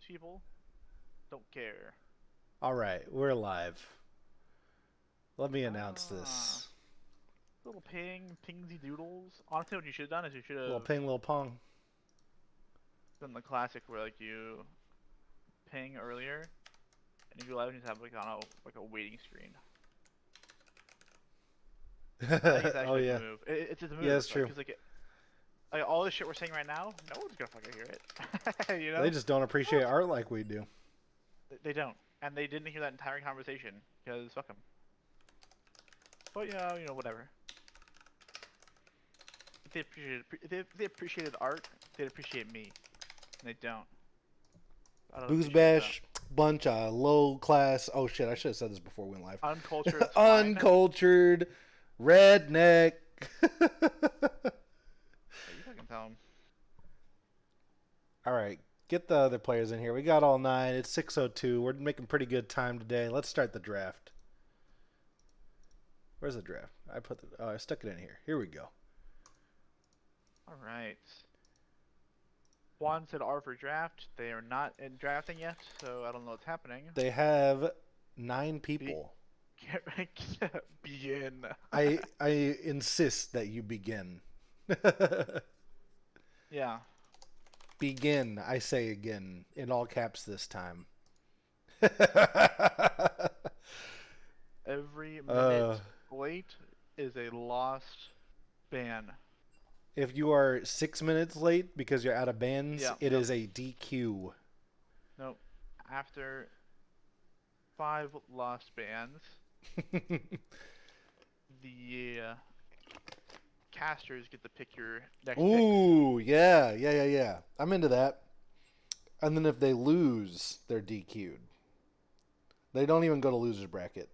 these people don't care. All right, we're live. Let me announce Ah, this. little pingsy doodles. Honestly, what you should have done is you should Little have ping, little pong. done the classic where like you ping earlier and you go live and you just have like on a waiting screen. I think it's Oh actually like the yeah, move. It's just a yeah, move, it's like true. because like all this shit we're saying right now, no one's gonna fucking hear it. You They know? just don't No appreciate one's, art like we do. they don't, and they didn't hear that entire conversation because fuck them. But yeah, whatever. If they appreciated art, they'd appreciate me, and they don't. I don't appreciate them. BoozeBash, bunch of low class. Oh shit, I should have said this before we went live. Uncultured swine. Uncultured redneck. Yeah, you fucking tell them. All right, get the other players in here. We got all nine. It's 6:02. We're making pretty good time today. Let's start the draft. Where's the draft? I stuck it in here. Here we go. All right. Juan said R for draft. They are not in drafting yet, so I don't know what's happening. They have nine Be people. get begin. I insist that you begin. Yeah. Begin, I say again, in all caps this time. Every uh, minute late is a lost ban. if you are 6 minutes late because you're out of bands, Yeah. it Nope. is a DQ. Nope. After 5 lost bans, the casters get to pick your next picks. Ooh, yeah. I'm into that. And then if they lose, they're DQ'd. They don't even go to losers bracket.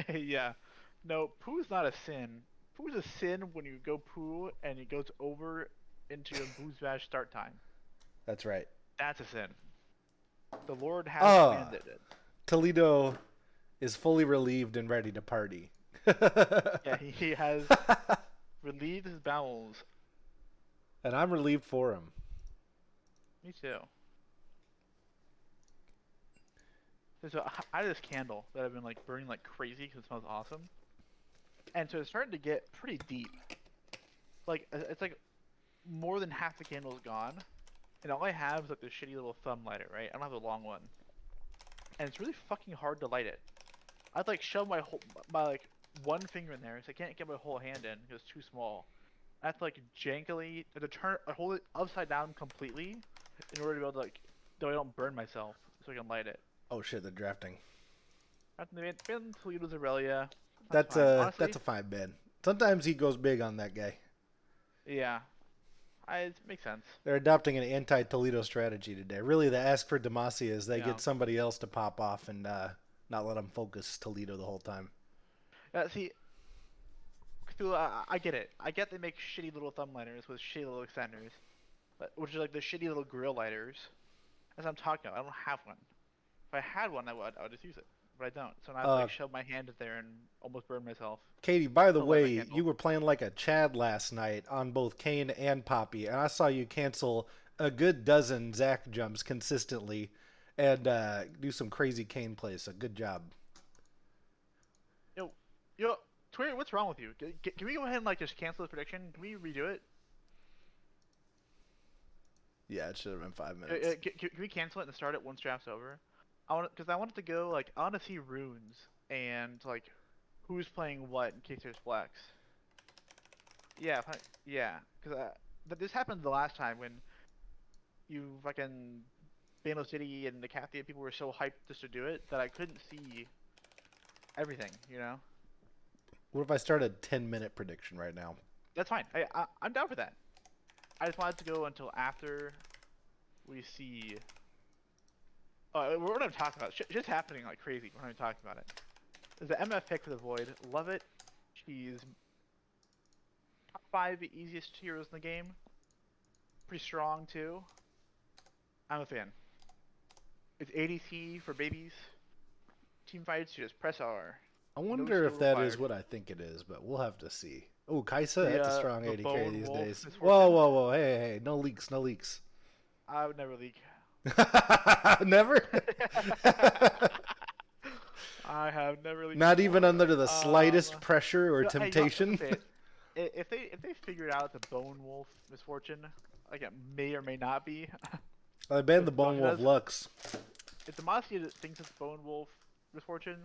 Yeah. No, poo's not a sin. Poo's a sin when you go poo and it goes over into your BoozeBash start time. That's right. That's a sin. The Lord has Ah, commanded it. Toledo is fully relieved and ready to party. Yeah, he has relieved his bowels. And I'm relieved for him. Me too. So I have this candle that I've been like burning like crazy because it smells awesome, and so it's starting to get pretty deep. Like it's like more than half the candle is gone, and all I have is like this shitty little thumb lighter, right? I don't have the long one, and it's really fucking hard to light it. I'd like shove my like one finger in there, so I can't get my whole hand in because it's too small. I have to like jankily I hold it upside down completely in order to be able to like, though I don't burn myself, so I can light it. Oh shit, they're drafting. After they been Toledo's Aurelia, that's That's fine. a that's Honestly, a fine bid. Sometimes he goes big on that guy. yeah, it makes sense. They're adopting an anti-Toledo strategy today. Really, the ask for Demacia is they Yeah. get somebody else to pop off and not let them focus Toledo the whole time. See, I get it. I get they make shitty little thumb lighters with shitty little extenders, but which is like the shitty little grill lighters. As I'm talking about, I don't have one. If I had one, I would just use it, but I don't. So now I have to like Uh, shove my hand in there and almost burn myself Katie, by the to light way, my you candle. were playing like a Chad last night on both Kane and Poppy, and I saw you cancel a good dozen Zach jumps consistently and do some crazy Kane plays. So good job. Yo, yo, Twitter, what's wrong with you? Can we go ahead and like just cancel this prediction? Can we redo it? Yeah, it should have been 5 minutes. Can we cancel it and start it once draft's over? Because I want it to go like I want to see runes and like who's playing what in case there's flex. Yeah, yeah, because this happened the last time when you fucking Bano City and the Cathia people were so hyped just to do it that I couldn't see everything. What if I start a 10-minute prediction right now? That's fine. I'm down for that. I just wanted to go until after we see. Oh, we're not talking about just happening like crazy. We're not even talking about it. There's an MF pick for the Void. Love it. She's top 5 easiest heroes in the game. Pretty strong too. I'm a fan. It's ADC for babies. Team fights, you just press R. I No wonder skill if that is required. what I think it is, but we'll have to see. Oh, Kaisa, that's a strong The AD carry Bone these Wolf days. Misfortune. Whoa. Hey. No leaks, no leaks. I would never leak. Never? I have never leaked Not even before. under the slightest pressure or Hey, you know, temptation? say it. If they figured out the Bone Wolf Misfortune, like it may or may not be, I banned if the Bone Wolf Lux. if Demacia thinks it's Bone Wolf Misfortune,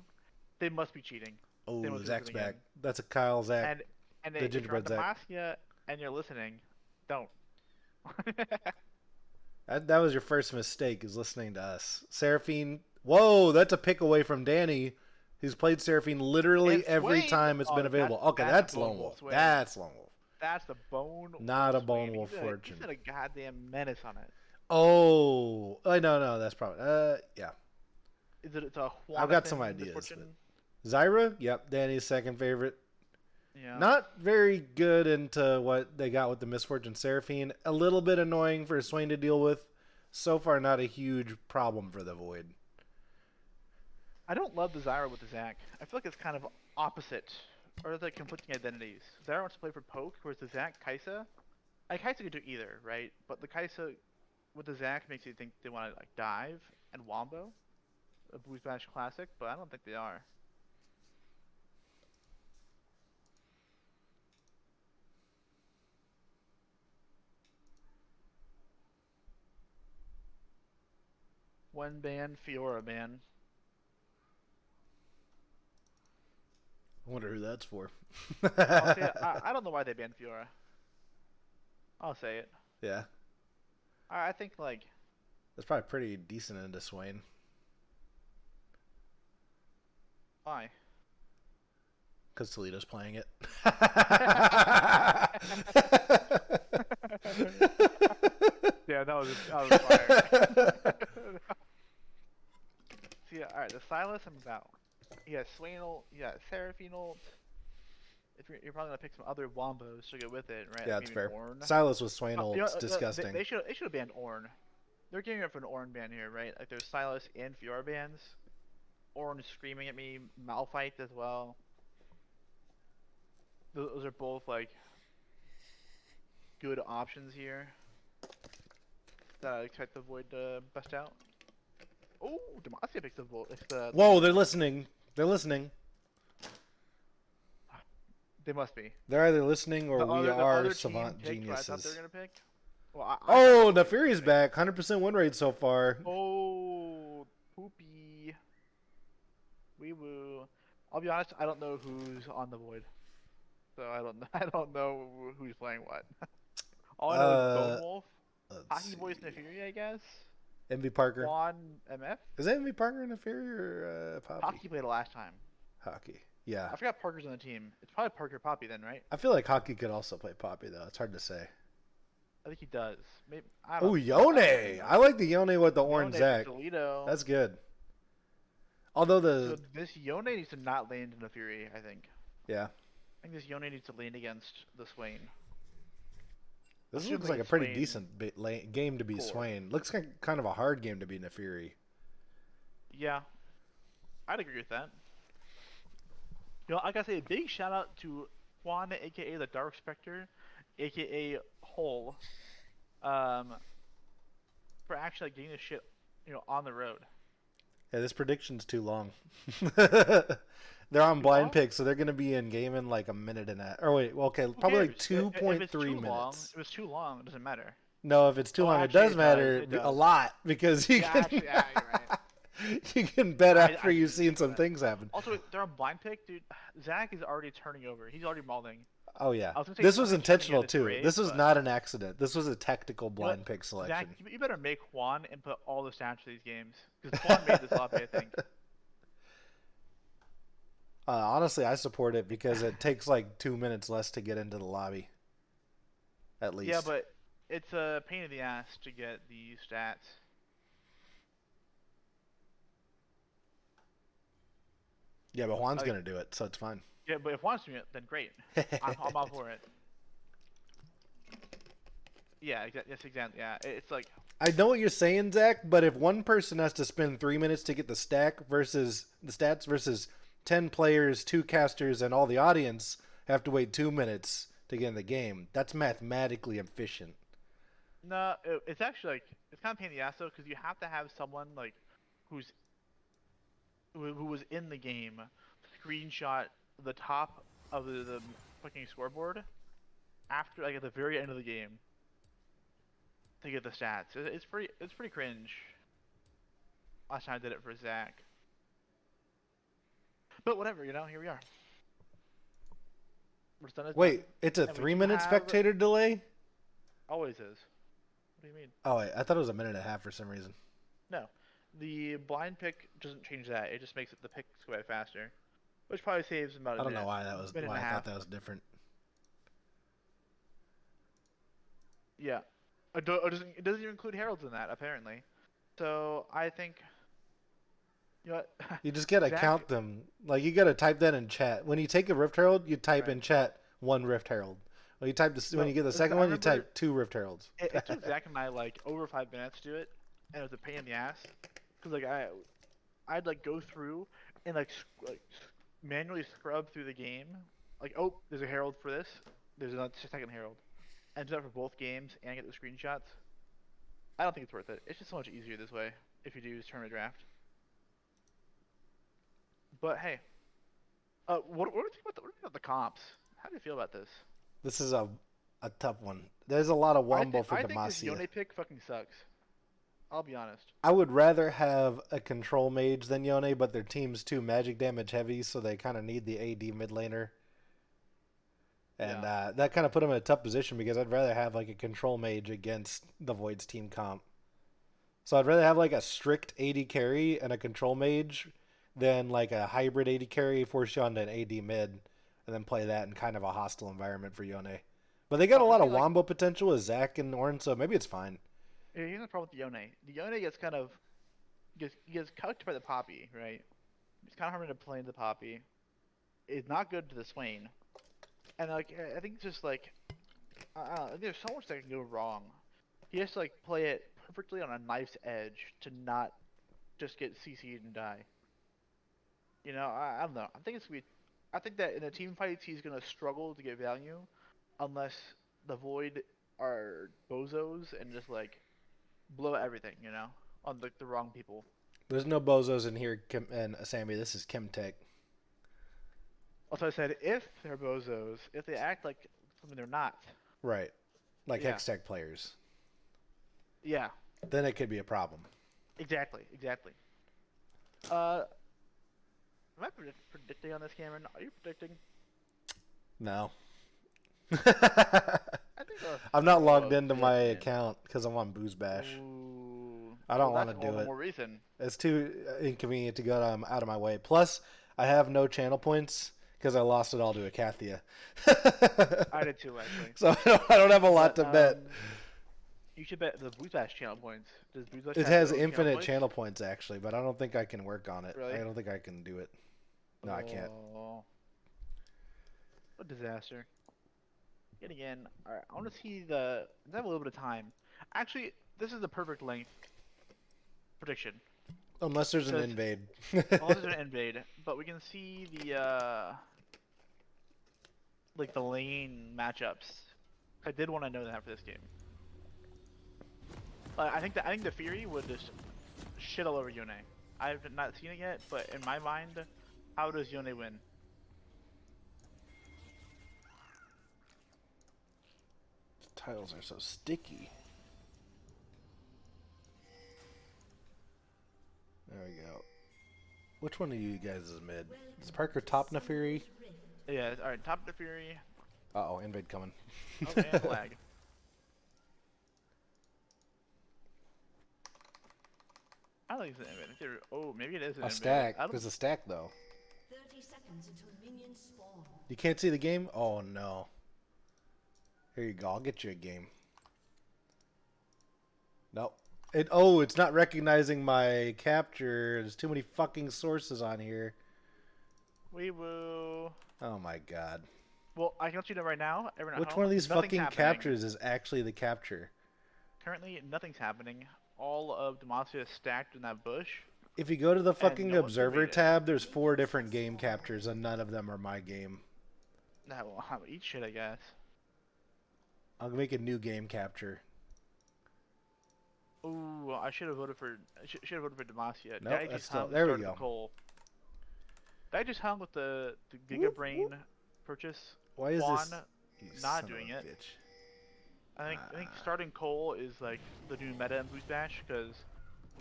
they must be cheating. They Oh, must be Zach's listening back. in. That's a Kyle Zach. And The if you're on gingerbread Zach. Demacia and you're listening, don't. That was your first mistake, is listening to us. Seraphine. Whoa, that's a pick away from Danny, who's played Seraphine literally And every Swain! time it's Oh, been available. Okay, that's that's Bone Lone Wolf. Swain. That's Lone Wolf. That's the Bone Not Wolf a Bone Swain. Wolf Fortune. He's got a goddamn menace on it. Oh, no, that's probably yeah. Is it? It's a I've got some Juanathan ideas. Misfortune? Zyra, yep, Danny's second favorite. Yeah. Not very good into what they got with the Misfortune Seraphine. A little bit annoying for Swain to deal with. So far, not a huge problem for the Void. I don't love the Zyra with the Zac. I feel like it's kind of opposite, or it's like conflicting identities. Zyra wants to play for poke, whereas the Zac, Kaisa. Like Kaisa could do either, right? But the Kaisa with the Zac makes you think they want to like dive and wombo, a BoozeBash classic, but I don't think they are. One ban, Fiora ban. I wonder who that's for. I don't know why they banned Fiora. I'll say it. Yeah. I think like That's probably pretty decent into Swain. why? Because Toledo's playing it. Yeah, that was fire. See, alright, the Silas I'm about. You got Swain ult, you got Seraphine ult. If you're probably gonna pick some other wombos to go with it, right? Yeah, Like that's maybe fair. Ornn. Silas with Swain You ult. know, It's disgusting. they should have banned Ornn. They're giving up for an Ornn ban here, right? Like there's Silas and Fiora bans. Ornn is screaming at me. Malphite as well. Those are both like good options here that I expect the Void to bust out. Oh, Demacia picks the Void. Whoa, they're listening. They're listening. They must be. They're either listening or we the are other savant team picked what I thought they geniuses. were gonna pick. Well, Oh, Neferi's back. 100% win rate so far. Oh, poopy. Wee woo. I'll be honest, I don't know who's on the Void, so I don't know who's playing what. All I know is Bone Wolf, Hockey Voice Neferi, I guess. MV Parker. Juan MF. Is that MV Parker and Neferi or Poppy? Hockey played it last time. Hockey. Yeah. I forgot Parker's on the team. It's probably Parker Poppy then, right? I feel like Hockey could also play Poppy though. It's hard to say. I think he does. Maybe. I don't Oh, know. Yone. I like the Yone with the orange Yone Zac. Toledo. That's good. Although So this Yone needs to not land in a Fury, I think. yeah. I think this Yone needs to lean against the Swain. This Assuming looks like a it's pretty Swain decent game to be core. Swain. Looks like kind of a hard game to be Neferi. Yeah, I'd agree with that. You know, I gotta say a big shout out to Juan, aka the Dark Spectre, aka Hole, for actually like, getting this shit, on the road. Yeah, this prediction's too long. They're on blind long? pick, so they're going to be in game in like a minute and a. Or wait, okay, Who probably like cares? If it's 2.3 too minutes. long, if it's too long, it doesn't matter. No, if it's too Oh, long, actually, it does matter it does. a lot because you Yeah, can actually, yeah, you're right. you can bet I after you've should've seen said some that. things happen. Also, they're on blind pick, dude. Zach is already turning over. He's already mauling. Oh yeah, I was gonna say this was something turning intentional into too. trade, This was but- not an accident. This was a tactical know blind what? pick selection. Zach, you better make Juan and put all the stats for these games because Juan made this lobby, I think. Honestly, I support it because it takes like 2 minutes less to get into the lobby. At least. Yeah, but it's a pain in the ass to get the stats. Yeah, but Juan's like- gonna do it, so it's fine. Yeah, but if Juan's doing it, then great. I'm all for it. Yeah, yes, exactly. Yeah, it's like I know what you're saying, Zach, but if one person has to spend 3 minutes to get the stack versus the stats versus 10 players, 2 casters, and all the audience have to wait 2 minutes to get in the game. That's mathematically efficient. No, it's actually like it's kind of a pain in the ass though, because you have to have someone like who's who was in the game screenshot the top of the fucking scoreboard after like at the very end of the game to get the stats. It's pretty cringe. Last time I did it for Zach. But whatever, you know, here we are. What's done is done. Wait, it's a And we 3 minute have spectator delay? always is. What do you mean? Oh, wait, I thought it was a minute and a half for some reason. No. The blind pick doesn't change that. It just makes the picks go by faster. Which probably saves about a I don't know minute. why that was Minute why and I a thought half. that was different. Yeah. It doesn't even include heralds in that, apparently. So I think you know what? You just gotta Zach, count them. Like you gotta type that in chat. When you take a Rift Herald, you type right. in chat one Rift Herald. When you type this, when No, you get the listen, second I one, you remember type 2 Rift Heralds. it took Zach and I like over 5 minutes to do it, and it was a pain in the ass. Cause like I'd like go through and manually scrub through the game. Like, oh, there's a herald for this. There's another second herald, and do that for both games and get the screenshots. I don't think it's worth it. It's just so much easier this way if you do use tournament draft. But hey, what do you think about the comps? How do you feel about this? This is a tough one. There's a lot of wombo for I think this Demacia. Yone pick fucking sucks. I'll be honest. I would rather have a control mage than Yone, but their team's too magic damage heavy, so they kind of need the AD mid laner. And Yeah. that kind of put them in a tough position because I'd rather have like a control mage against the Void's team comp. So I'd rather have like a strict AD carry and a control mage than like a hybrid AD carry, force you onto an AD mid, and then play that in kind of a hostile environment for Yone. But they got a Well, I lot of feel like wombo potential with Zac and Ornn, so maybe it's fine. here's the problem with the Yone. The Yone gets cooked by the Poppy, right? It's kind of hard to play into the Poppy. It's not good to the Swain, and like I think it's just like there's so much that can go wrong. He has to like play it perfectly on a knife's edge to not just get CC'd and die. You know, I don't know. I think that in the team fights he's gonna struggle to get value, unless the Void are bozos and just like blow everything. You know, on the wrong people. There's no bozos in here, Kim and Sammy. This is Chemtech. Also, I said if they're bozos, if they act like something they're not. Right. Like Yeah. Hextech players. Yeah. Then it could be a problem. Exactly. Exactly. Am I predicting on this, Cameron? Are you predicting? No. I think I'm not logged a into bit, my man. account because I'm on BoozeBash. Ooh. I don't Well, want that's to all do the it. more reason. It's too inconvenient to go out of my way. Plus, I have no channel points because I lost it all to Acathia. I did too, actually. So I don't have a lot But to bet. you should bet the BoozeBash channel points. Does BoozeBash It have has their own infinite points? channel points actually, but I don't think I can work on it. Really? I don't think I can do it. No, I can't. Oh, what disaster. Yet again, alright, I want to see the. I have a little bit of time. Actually, this is the perfect length prediction. Unless there's an Because invade. all there's an invade, but we can see the like the lane matchups. I did want to know that for this game. I think the Fury would just shit all over Yone. I've not seen it yet, but in my mind, how does Yone win? Tiles are so sticky. There we go. Which one of you guys is mid? Is Parker top Nefiri? Yeah, alright, top of the Fury. Uh oh, invade coming. Oh, and lag. I don't think it's an invade. Oh, maybe it is an A invade. stack. I don't. There's a stack though. 30 seconds until minions spawn. You can't see the game? Oh no. Here you go. I'll get you a game. Nope. It's not recognizing my capture. There's too many fucking sources on here. We will. Oh my god. Well, I can let you know right now. Everyone at Which home, one of these nothing's fucking happening. captures is actually the capture? Currently, nothing's happening. All of Demacia is stacked in that bush. If you go to the fucking no one's observer deleted it. tab, there's 4 different game captures and none of them are my game. Nah, well, eat shit, I guess. I'll make a new game capture. Ooh, I should have voted for. Should have voted for Demacia. Nope, that's still. There we go. Cole. Did I just hung with the Giga Whoop, Brain whoop. purchase? Why is Juan this? You not son doing of a it. bitch. I think starting Cole is like the new meta in BoozeBash because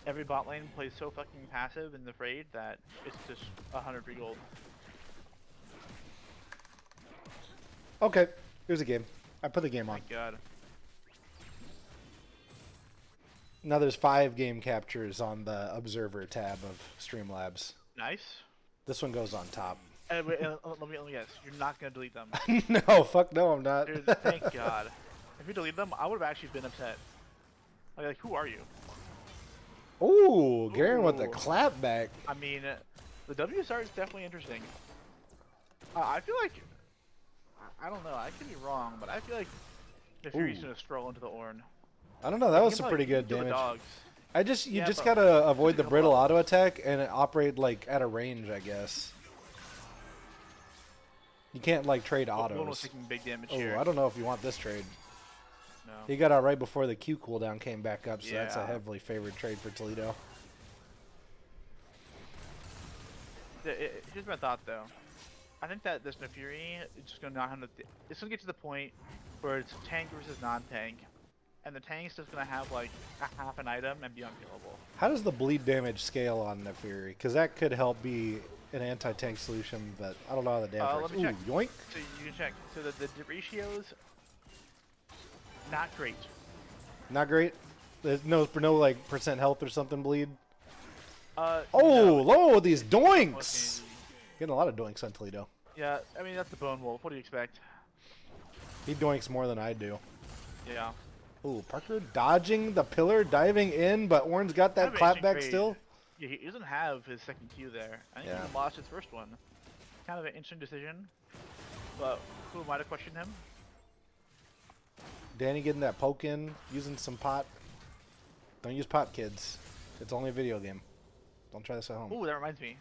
every bot lane plays so fucking passive in the Raid that it's just 100 free gold. Okay, here's a game. I put the game Oh on. my god. Now there's 5 game captures on the Observer tab of Streamlabs. Nice. This one goes on top. And wait, let me guess. You're not gonna delete them, No, fuck no, I'm not. dude. Thank God. If you delete them, I would have actually been upset. Like, who are you? Ooh, Garen with the Ooh. clap back. I mean, the WSR is definitely interesting. I feel like I don't know. I could be wrong, but I feel like the Fury's Ooh. gonna stroll into the Ornn. I don't know, that He was can some probably pretty good kill the damage. dogs. You Yeah, just but gotta avoid the couple brittle hours. auto attack and operate like at a range, I guess. You can't like trade One was autos. taking big damage Oh, here. I don't know if you want this trade. No. He got out right before the Q cooldown came back up, so that's a Yeah. heavily favored trade for Toledo. Here's my thought though. I think that this Nefuri is just gonna not have it's gonna get to the point where it's tank versus non-tank, and the tank's just gonna have like a half an item and be unkillable. How does the bleed damage scale on the Fury? Because that could help be an anti-tank solution, but I don't know how the damage Let works. me check. Ooh, yoink! So you can check. So the ratios, not great. Not great. There's no like percent health or something bleed. No, Oh, low with these most doinks! easy. Getting a lot of doinks on Toledo. Yeah, I mean that's the Bone Wolf. What do you expect? He doinks more than I do. Yeah. Ooh, Parker dodging the pillar, diving in, but Ornn's got that Kind of clap interesting back trade. still. Yeah, he doesn't have his second Q there. I think Yeah. he lost his first one. Kind of an interesting decision, but who might have questioned him? Danny getting that poke in, using some pot. Don't use pot, kids. It's only a video game. Don't try this at home. Ooh, that reminds me.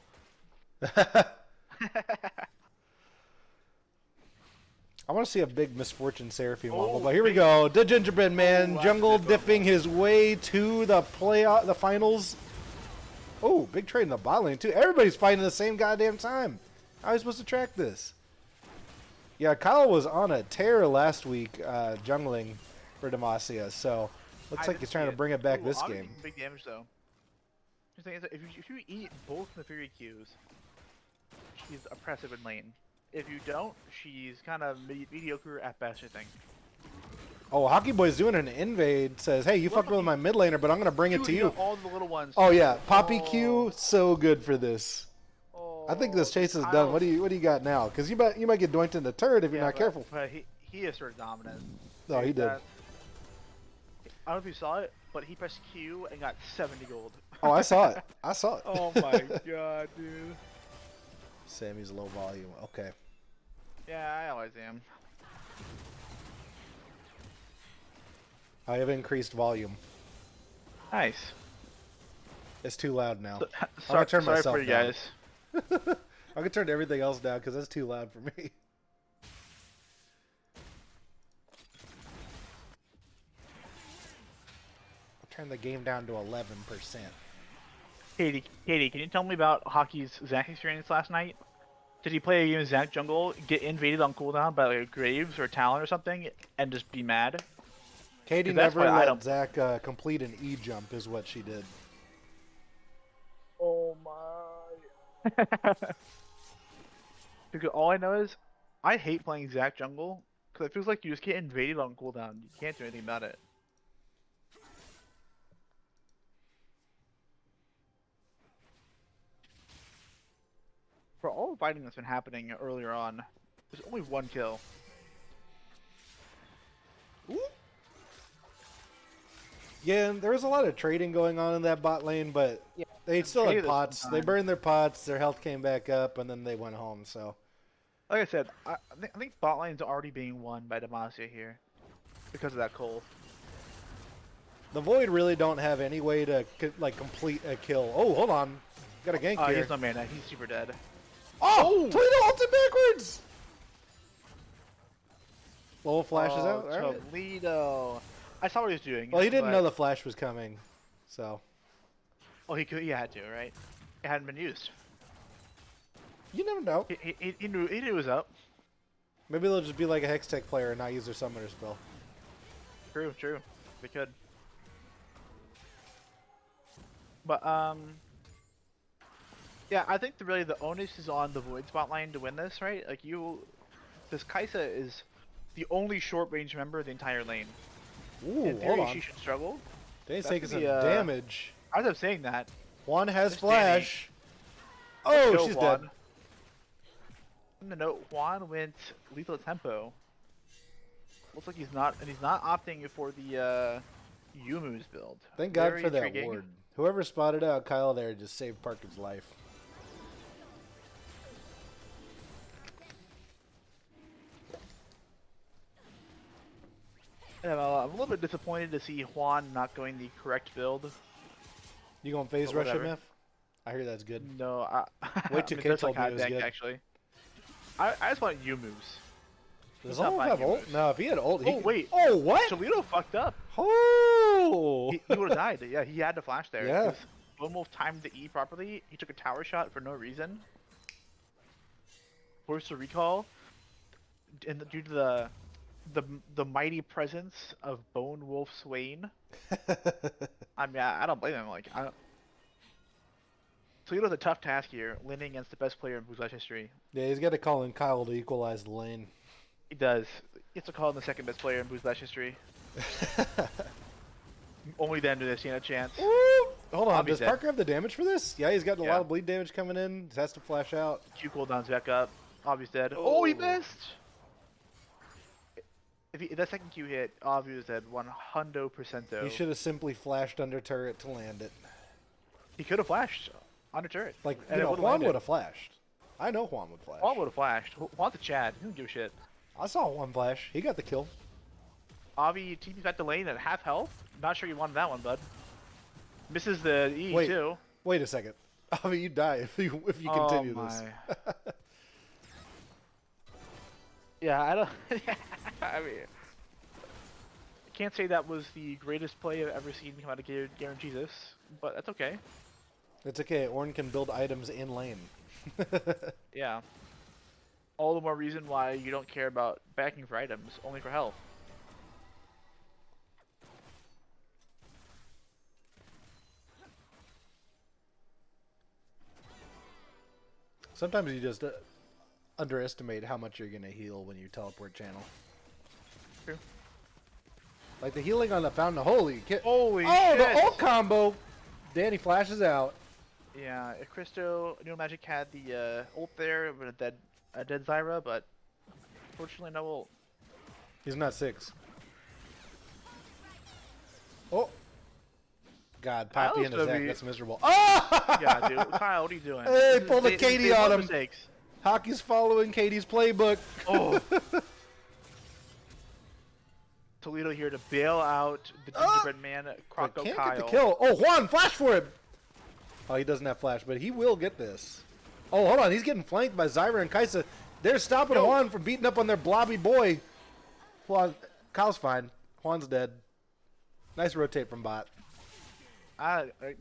I want to see a big Misfortune Seraphim Oh, wobble, but here we big- go. The Gingerbread Man, that's Jungle a good diffing his way to the the finals. Oh, big trade in the bot lane too. Everybody's fighting at the same goddamn time. How are you supposed to track this? Yeah, Kyle was on a tear last week jungling for Demacia, so looks like he's trying to bring it back this Obviously game. Big damage though. The thing is, that if you eat both the Fury Qs, she's oppressive in lane. If you don't, she's kind of mediocre at best, I think. Oh, Hockey Boy's doing an invade. Says, hey, you Look, fucked with my mid laner, but I'm gonna bring it to Dude, you. All the little ones. Oh yeah, Poppy Oh. Q, so good for this. I think this chase is done. What do you got now? Because you might get doinked in the turret if you're not careful. But he asserted dominance. No, he did. I don't know if you saw it, but he pressed Q and got 70 gold. Oh, I saw it. I saw it. Oh my god, dude. Sammy's low volume. Okay. Yeah, I always am. I have increased volume. Nice. It's too loud now. Sorry, turn sorry myself for you down. guys. I can turn everything else down because that's too loud for me. I'll turn the game down to 11%. Katie, can you tell me about Hockey's Zac experience last night? Did he play a game of Zac jungle, get invaded on cooldown by like a Graves or a Talon or something, and just be mad? Katie 'Cause that's never why I let don't- Zach complete an E jump, is what she did. Oh my. Because all I know is, I hate playing Zac jungle, because it feels like you just get invaded on cooldown. You can't do anything about it. For all the fighting that's been happening earlier on, there's only one kill. Yeah, and there was a lot of trading going on in that bot lane, but Yeah, they still had traded pots. They sometimes. burned their pots, their health came back up, and then they went home, so. Like I said, I think bot lane's already being won by Demacia here, because of that Cole. The Void really don't have any way to like complete a kill. Oh, hold on. Got a gank He here. has no mana, he's super dead. Oh! Toledo ulted backwards! Lowell flashes out. All right. Toledo. I saw what he was doing. Well, he didn't but- know the flash was coming, so Oh, he could. He had to, right? It hadn't been used. you never know. He knew it was up. Maybe they'll just be like a Hextech player and not use their summoner spell. True, true. They could. But yeah, I think really the onus is on the Void Spotline to win this, right? Like this Kaisa is the only short range member of the entire lane. Ooh, In hold theory, on. she should struggle. Danny's That's taking some gonna be, damage. As I'm saying that, Juan has There's flash. Let's Oh, go, she's Juan. dead. On the note, Juan went lethal tempo. Looks like he's not opting for the Yumu's build. Thank God Very for that intriguing. ward. Whoever spotted out Kyle there just saved Parker's life. Yeah, well, I'm a little bit disappointed to see Juan not going the correct build. You going phase But rush him, whatever. F? I hear that's good. No, Wait till I mean, Kid that's told me hot it was deck, good. actually. I just want Yumu's. Does not Lowell buying have ult? Yumu's. No, if he had ult, he Oh, could- wait. Oh, what? Toledo fucked up. Oh! He would have died. Yeah, he had to flash there. Yeah. 'cause Lone Wolf timed the E properly. He took a tower shot for no reason. Forced a recall, and due to the mighty presence of Bone Wolf Swain. I mean, I don't blame him. Like, Toledo's a tough task here, winning against the best player in BoozeBash history. Yeah, he's got to call in Kyle to equalize the lane. He does. He gets to call him the second best player in BoozeBash history. Only then do they stand a chance. Woo! Hold on, Bobby's does dead. Parker have the damage for this? Yeah, he's got a Yeah. lot of bleed damage coming in. He has to flash out. Q cooldown's back up. Obvi's dead. Oh, he Oh. missed! If that second Q hit, Obvi was dead 100%. He should have simply flashed under turret to land it. He could have flashed under turret. Like, And you it know, would've Juan landed. would have flashed. I know Juan would flash. Juan would have flashed. Juan's a Chad. He don't give a shit. I saw Juan flash. He got the kill. Avi TP's back to lane at half health. Not sure you wanted that one, bud. Misses the E Wait. too. Wait a second. Avi, you die if you continue this. Yeah, I don't. I mean, I can't say that was the greatest play I've ever seen come out of Garen Jesus, but that's okay. It's okay. Ornn can build items in lane. Yeah. All the more reason why you don't care about backing for items, only for health. Sometimes you just underestimate how much you're going to heal when you teleport channel. True. Like the healing on the fountain. Holy shit. Holy Oh, shit! the ult combo. Danny flashes out. Yeah, if Christo, New Magic had the ult there with a dead Zyra, but unfortunately no ult. He's not 6. Oh. God, Poppy and Kyle's his gonna Zac. be- That's miserable. Oh! Yeah, dude. Kyle, what are you doing? Hey, pull the They- Katie they on love him. mistakes. Hockey's following Katie's playbook. Oh. Toledo here to bail out the gingerbread man, But Croco can't Kyle. get the kill. Oh, Juan, flash for him. Oh, he doesn't have flash, but he will get this. Oh, hold on. He's getting flanked by Zyra and Kaisa. They're stopping Yo. Juan from beating up on their blobby boy. Juan, Kyle's fine. Juan's dead. Nice rotate from bot.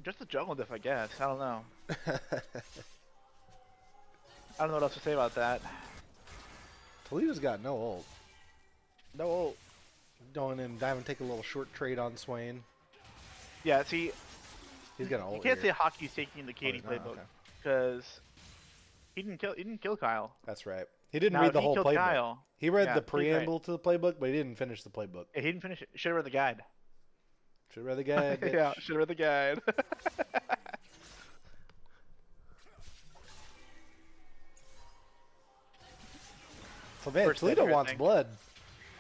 Just a jungle diff, I guess. I don't know. I don't know what else to say about that. Toledo's got no ult. No ult. Going in, diving, take a little short trade on Swain. Yeah, see, He's got an ult. you can't say here. Hockey's taking the Katie he's not? playbook Okay. because he didn't kill Kyle. That's right. He didn't Now, read if the he whole killed playbook. Kyle, He read yeah, the he's right. preamble to the playbook, but he didn't finish the playbook. Yeah, he didn't finish it. Should have read the guide. Should read the guide. bitch. Yeah, should have read the guide. So man, First Toledo hit here, I wants think. blood.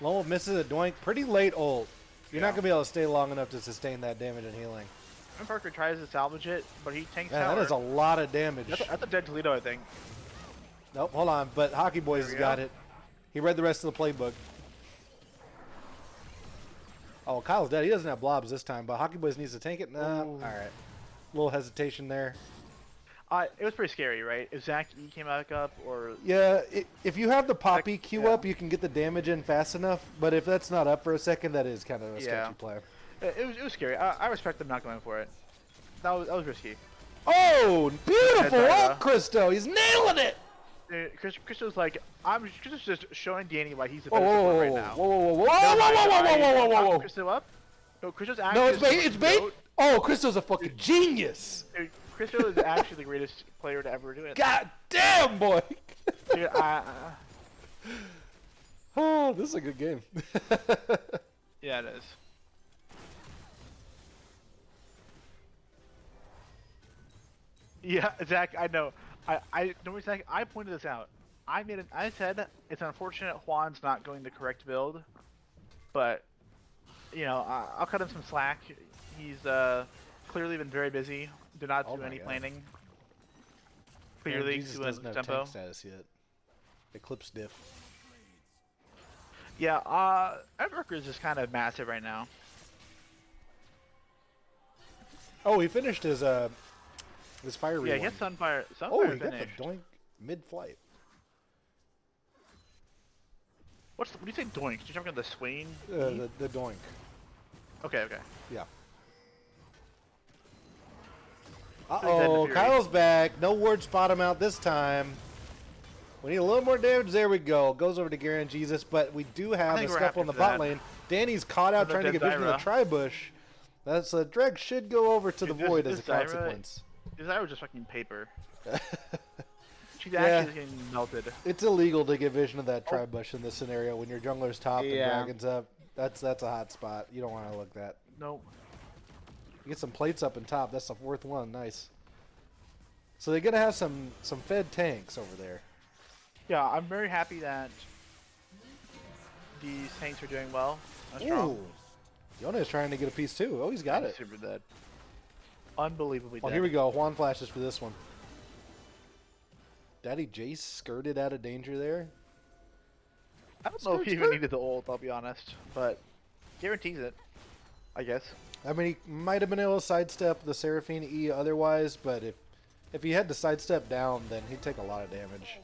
Lowell misses a doink. Pretty late ult. You're not Yeah. gonna be able to stay long enough to sustain that damage and healing. And Parker tries to salvage it, but he tanks Man, tower. that is a lot of damage. That's a dead Toledo, I think. Nope, hold on. But Hockey Boys There has we got go. it. He read the rest of the playbook. Oh, Kyle's dead. He doesn't have blobs this time, but Hockey Boys needs to tank it. Nah, all Ooh. right. Little hesitation there. It was pretty scary, right? If Zach E came back up, or Yeah, if you have the Poppy queue yeah. up, you can get the damage in fast enough. But if that's not up for a second, that is kind of a Yeah. sketchy play. It was scary. I respect them not going for it. That was risky. Oh, beautiful Zyra. ult, Christo. He's nailing it. Dude, Christo's like, Christo's just showing Danny why he's the Whoa, better whoa, support whoa, right whoa, now. whoa, whoa, whoa, whoa, No, whoa, whoa, whoa, whoa, whoa, whoa, whoa, whoa. Christo up. No, Christo's actually. No, it's bait. It's bait. goat. Oh, Christo's a fucking genius. Dude, Christo is actually the greatest player to ever do it. God damn, boy. Dude, Oh, this is a good game. yeah, it is. Yeah, Zach, I know. No, Zach, I pointed this out. I said it's unfortunate Juan's not going the correct build, but you know, I'll cut him some slack. He's clearly been very busy. Did not do any planning. Clearly, Jesus doing doesn't have tempo. tank status yet. Eclipse diff. Yeah, Edwarker is just kind of massive right now. Oh, he finished his fire Yeah, rewind. he has Sunfire. Oh, Sunfire he got finished. the doink mid-flight. What do you say, doink? Did you jump on the Swain? The doink. Okay, okay. Yeah. Dead in the Uh-oh, Fury. Kyle's back. No ward spot him out this time. We need a little more damage. There we go. Goes over to Garen Jesus, but we do have a think we're scuffle in the happy for bot that. lane. Danny's caught out Another trying to dead get vision of the tri-bush. That's Dreg should go over to the Dude, void this as a Zyra- consequence. Zyra was just fucking paper. She's Yeah. actually just getting melted. It's illegal to get vision of that tri-bush in this scenario when your jungler's top and Yeah. dragon's up. That's a hot spot. You don't want to look that. Nope. You get some plates up and top. That's the fourth one. Nice. So they're gonna have some fed tanks over there. Yeah, I'm very happy that these tanks are doing well. That's strong. Ooh. Yona is trying to get a piece too. Oh, he's got it. Super dead. Unbelievably Oh, dead. here we go. Juan flashes for this one. Daddy Jace skirted out of danger there. I don't know if he even needed the ult, I'll be honest, but guarantees it, I guess. I mean, he might have been able to sidestep the Seraphine E otherwise, but if he had to sidestep down, then he'd take a lot of damage.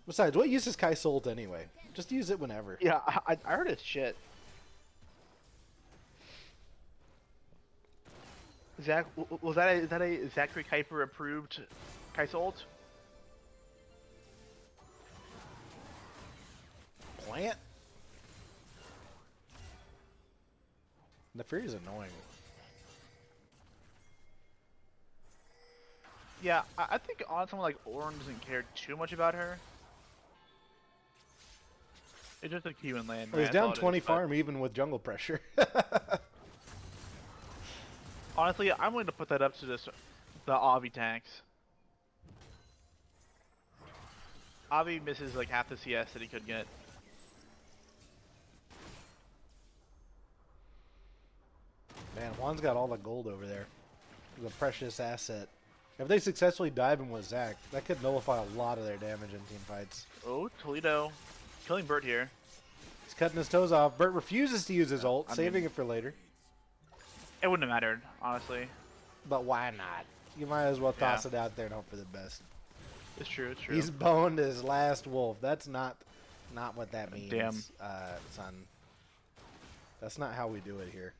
Besides, what use is Kai ult anyway? Just use it whenever. Yeah, I heard it's shit. Zach, was that is that a Zachary Kuiper approved Kai's ult? Plant? The Fury's annoying. Yeah, I think on someone like Orin doesn't care too much about her. It's just a Q and land. Oh, he's man, down that's all it 20 is, but farm even with jungle pressure. honestly, I'm willing to put that up to just the Avi tanks. Avi misses like half the CS that he could get. Man, Juan's got all the gold over there. The precious asset. If they successfully dive him with Zac, that could nullify a lot of their damage in team fights. Oh, Toledo, killing Bert here. He's cutting his toes off. Bert refuses to use his ult, I saving mean- it for later. It wouldn't have mattered, honestly. But why not? You might as well toss Yeah. it out there and hope for the best. It's true. It's true. He's boned his last wolf. That's not what that means, Damn. son. That's not how we do it here.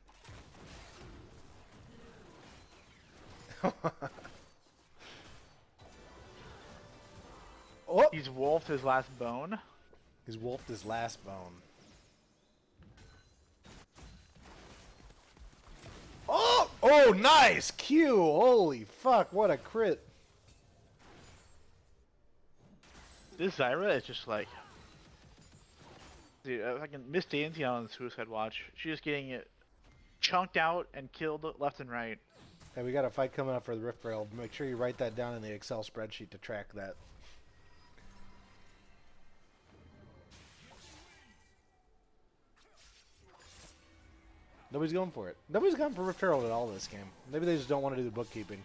Oh, He's wolfed his last bone. he's wolfed his last bone. Oh! Oh, nice! Q! Holy fuck, what a crit. This Zyra is just like, dude, if I can miss Daisy on the Suicide Watch. She's just getting it chunked out and killed left and right. Hey, we got a fight coming up for the Rift Rail. Make sure you write that down in the Excel spreadsheet to track that. Nobody's going for it. Nobody's gone for Rift Herald at all this game. Maybe they just don't want to do the bookkeeping.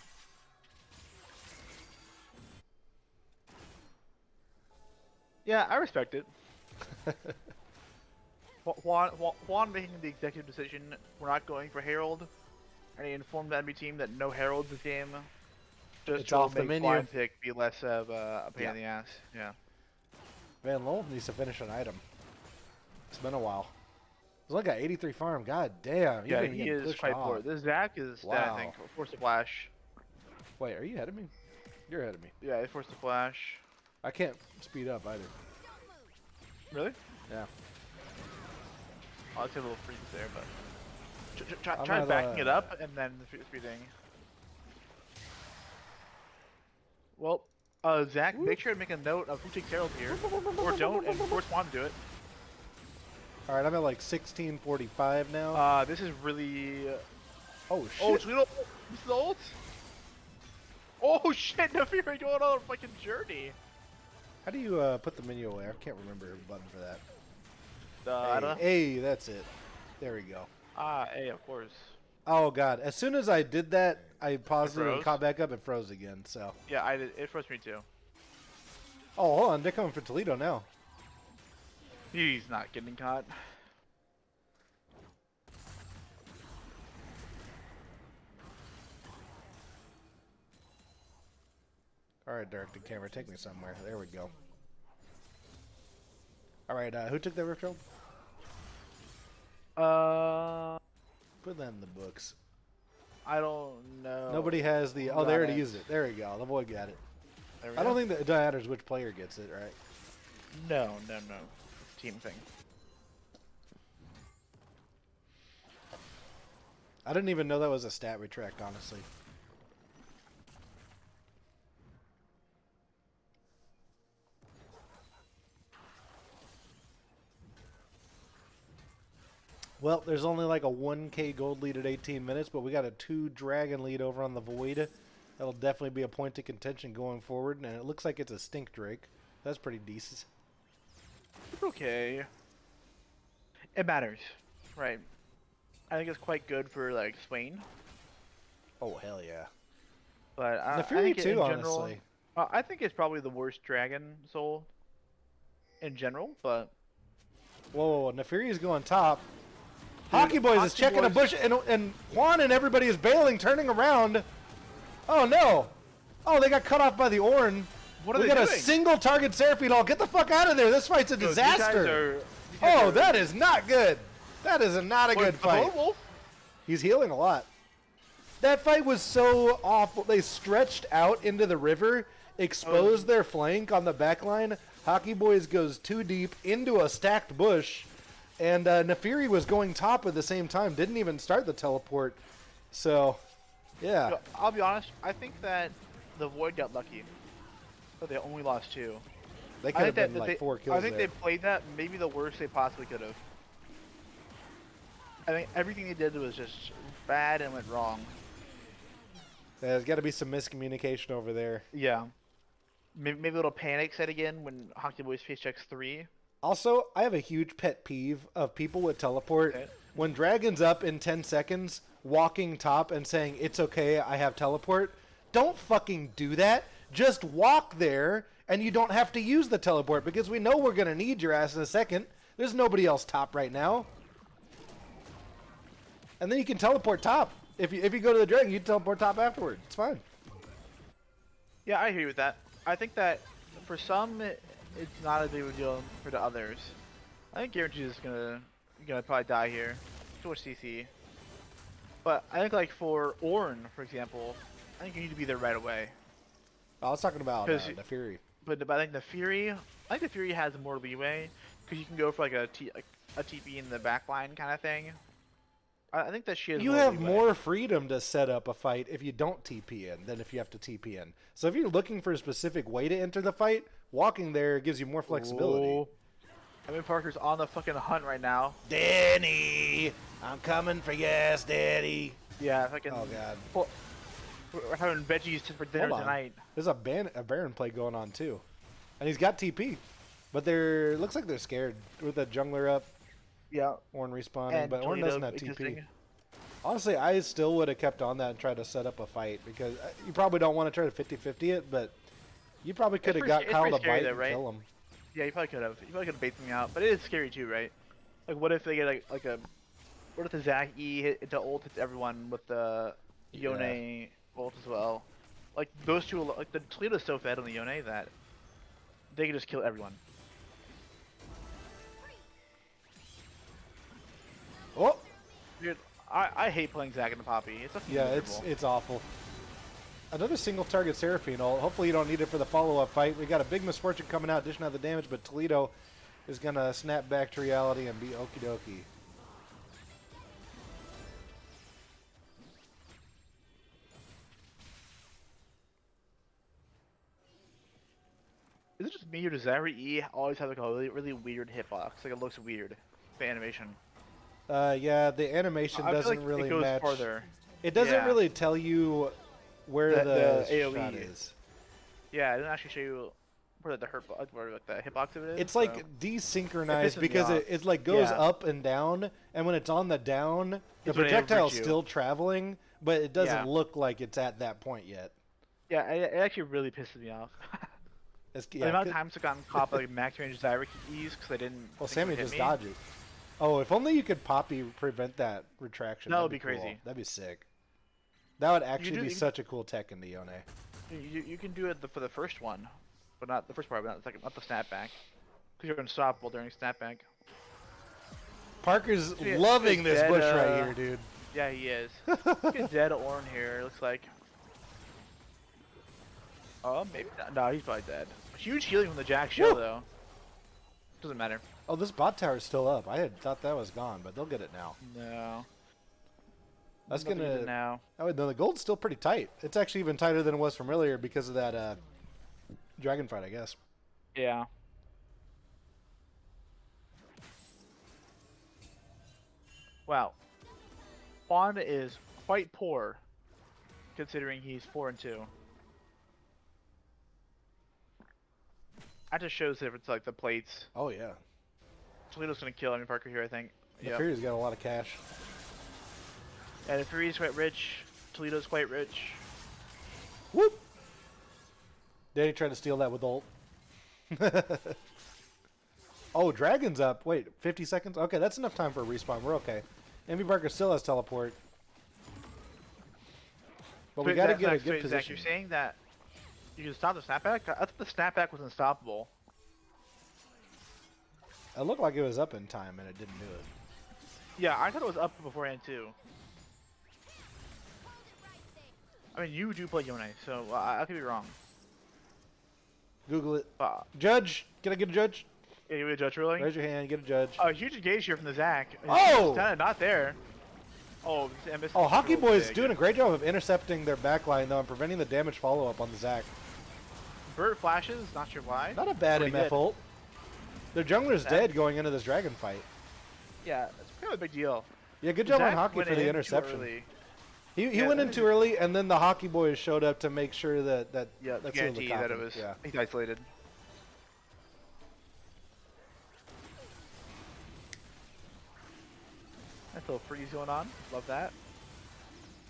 Yeah, I respect it. Juan making the executive decision, we're not going for Herald, and he informed the enemy team that no Herald this game. Just It's to off the make menu. blind pick be less of a pain Yeah. in the ass. Yeah. Van Lowell needs to finish an item. It's been a while. He's only got 83 farm. God damn. Yeah, Even he getting is pushed quite off. poor. This Zach is dead, I think. Wow. Forced to flash. Wait, are you ahead of me? You're ahead of me. Yeah, he forced to flash. I can't speed up either. Really? Yeah. I'll take a little freeze there, but I'm try not, backing it up and then the speeding. Well, Zach, make sure to make a note of who takes Herald here, or don't, and force Juan to do it. All right, I'm at like 1645 now. This is really. Oh Oh, shit! Toledo! This is the ult. Oh shit! No fear, going on a fucking journey. How do you put the menu away? I can't remember the button for that. I don't know. Hey, that's it. There we go. Hey, of course. Oh god! As soon as I did that, I paused it and froze? caught back up and froze again. So. Yeah, I did. It froze me too. Oh, hold on! They're coming for Toledo now. He's not getting caught. All right, directed camera, take me somewhere. There we go. All right, who took the rift drone? Put that in the books. I don't know. Nobody has the. Oh, they already used it. There we go. The boy got it. There we I don't go. think that it matters which player gets it, right? No. It's a team thing. I didn't even know that was a stat retract, honestly. Well, there's only like a 1k gold lead at 18 minutes, but we got a 2 dragon lead over on the Void. That'll definitely be a point of contention going forward, and it looks like it's a Stink Drake. That's pretty decent. Okay. It matters, right? I think it's quite good for like Swain, Oh, hell yeah. but The I Fury think in too, general, honestly. I think it's probably the worst dragon soul in general. But Whoa, Nefiri is going top. Hockey Boys is Hockey checking a Boys- bush, and Juan and everybody is bailing, turning around. Oh no! Oh, they got cut off by the Ornn. what are We they got doing? a single target Seraphine all. Get the fuck out of there! This fight's a These guys disaster. these guys Oh, are- that is not good. That is not a What, good the fight. Lone Wolf? He's healing a lot. That fight was so awful. They stretched out into the river, exposed their flank on the back line. Hockey Boys goes too deep into a stacked bush, and Nefiri was going top at the same time. Didn't even start the teleport. So, yeah. Yo, I'll be honest. I think that the Void got lucky, but they only lost 2. They I could have think been that like they, 4 kills I think there. they played that maybe the worst they possibly could have. I think everything they did was just bad and went wrong. There's got to be some miscommunication over there. Yeah. Maybe a little panic set again when Hockey Boys face checks 3. Also, I have a huge pet peeve of people with teleport. Okay. When Dragon's up in 10 seconds, walking top and saying, "It's okay, I have teleport." Don't fucking do that. Just walk there, and you don't have to use the teleport, because we know we're going to need your ass in a second. There's nobody else top right now. And then you can teleport top. If you go to the Dragon, you can teleport top afterward. It's fine. Yeah, I agree with that. I think that for some, it's not a big of a deal for the others. I think Guaranteed is gonna probably die here. Too much CC. But I think like for Ornn, for example, I think you need to be there right away. I was talking about 'Cause the Fury. But I think the Fury, has more leeway because you can go for like a TP in the back line kind of thing. I think that she has. You more have leeway. more freedom to set up a fight if you don't TP in than if you have to TP in. So if you're looking for a specific way to enter the fight, walking there gives you more flexibility. Ooh. I mean, Parker's on the fucking hunt right now. Danny, I'm coming for yes, Daddy. Yeah, fucking. Oh god. Well, we're having veggies for dinner Hold on. tonight. There's a Baron play going on too, and he's got TP, but they're looks like they're scared with the jungler up. Yeah. Ornn respawning, but Ornn Toledo doesn't have TP. existing. Honestly, I still would have kept on that and tried to set up a fight, because you probably don't want to try to 50-50 it, but you probably could have got it's Kyle pretty to scary bite though, and right? kill him. Yeah, you probably could have. You probably could have baited me out, but it is scary too, right? Like, what if they get like a, what if the Zac E hit the ult hits everyone with the Yone ult as well? like those two, like the Toledo's so fed on the Yone that they can just kill everyone. Oh, Dude, I hate playing Zack and the Poppy. It's fucking yeah, miserable. it's awful. Another single target Seraphine ult. Hopefully you don't need it for the follow-up fight. We got a big Misfortune coming out, dishing out the damage, but Toledo is going to snap back to reality and be okie dokie. Is it just me or does every E always have like a really weird hitbox? Like it looks weird. The animation. Yeah, the animation I feel doesn't like really it goes match. farther. It doesn't Yeah. really tell you where The the AoE shot is. Yeah, it doesn't actually show you where the where like the hitbox of it is. It's so. like desynchronized me because off. it like goes Yeah. up and down, and when it's on the down, the It's when it projectile's reach you. still traveling, but it doesn't Yeah. look like it's at that point yet. Yeah, it actually really pisses me off. It's, The yeah, amount of times I've gotten caught by like max range Zyric E's because I didn't. well, think it Sammy would hit just me. dodged it. Oh, if only you could Poppy prevent that retraction. That That'd would be cool. crazy. That'd be sick. That would actually do- be you- such a cool tech in the Yone. You can do it for the first one, but not the first part. But not the second, not the snapback, because you're unstoppable during snapback. Parker's Yeah, loving this dead, bush right here, dude. Yeah, he is. Get dead Orn here. Looks like. Oh, maybe not. No, he's probably dead. Huge healing from the Jack show Woo! though. Doesn't matter. Oh, this bot tower's still up. I had thought that was gone, but they'll get it now. No. That's Nothing gonna. even now. Oh, no, the gold's still pretty tight. It's actually even tighter than it was from earlier because of that dragon fight, I guess. Yeah. Wow. Fawn is quite poor, considering he's 4-2. That just shows the difference, like the plates. Oh yeah. Toledo's gonna kill Amy Parker here, I think. The Yeah. Fury's got a lot of cash. And the Fury's quite rich. Toledo's quite rich. Whoop! Danny tried to steal that with ult. Oh, Dragon's up. Wait, 50 seconds? Okay, that's enough time for a respawn. We're okay. Amy Parker still has teleport. But we Wait, got to Zach, get a Zach, good Zach, position. you're saying that you can stop the snapback? I thought the snapback was unstoppable. It looked like it was up in time, and it didn't do it. Yeah, I thought it was up beforehand too. I mean, you do play Yone, so I could be wrong. Google it. Judge, Can I get a judge? yeah, you a judge ruling? Raise your hand. Get a judge. Oh, huge engage here from the Zac. Oh! Kind of not there. Oh, I missed Oh, the Hockey control Boy's dig. doing a great job of intercepting their backline, though, and preventing the damage follow-up on the Zac. Bert flashes, not sure why. Not a bad Pretty MF good. ult. Their jungler's That- dead going into this dragon fight. Yeah, it's kind of a big deal. Yeah, good job on Zac Hockey went for the in too interception. early. He Yeah, went in too early, and then the Hockey Boys showed up to make sure that Yeah, that's guarantee that it was. Yeah. He's isolated. Nice little freeze going on. Love that.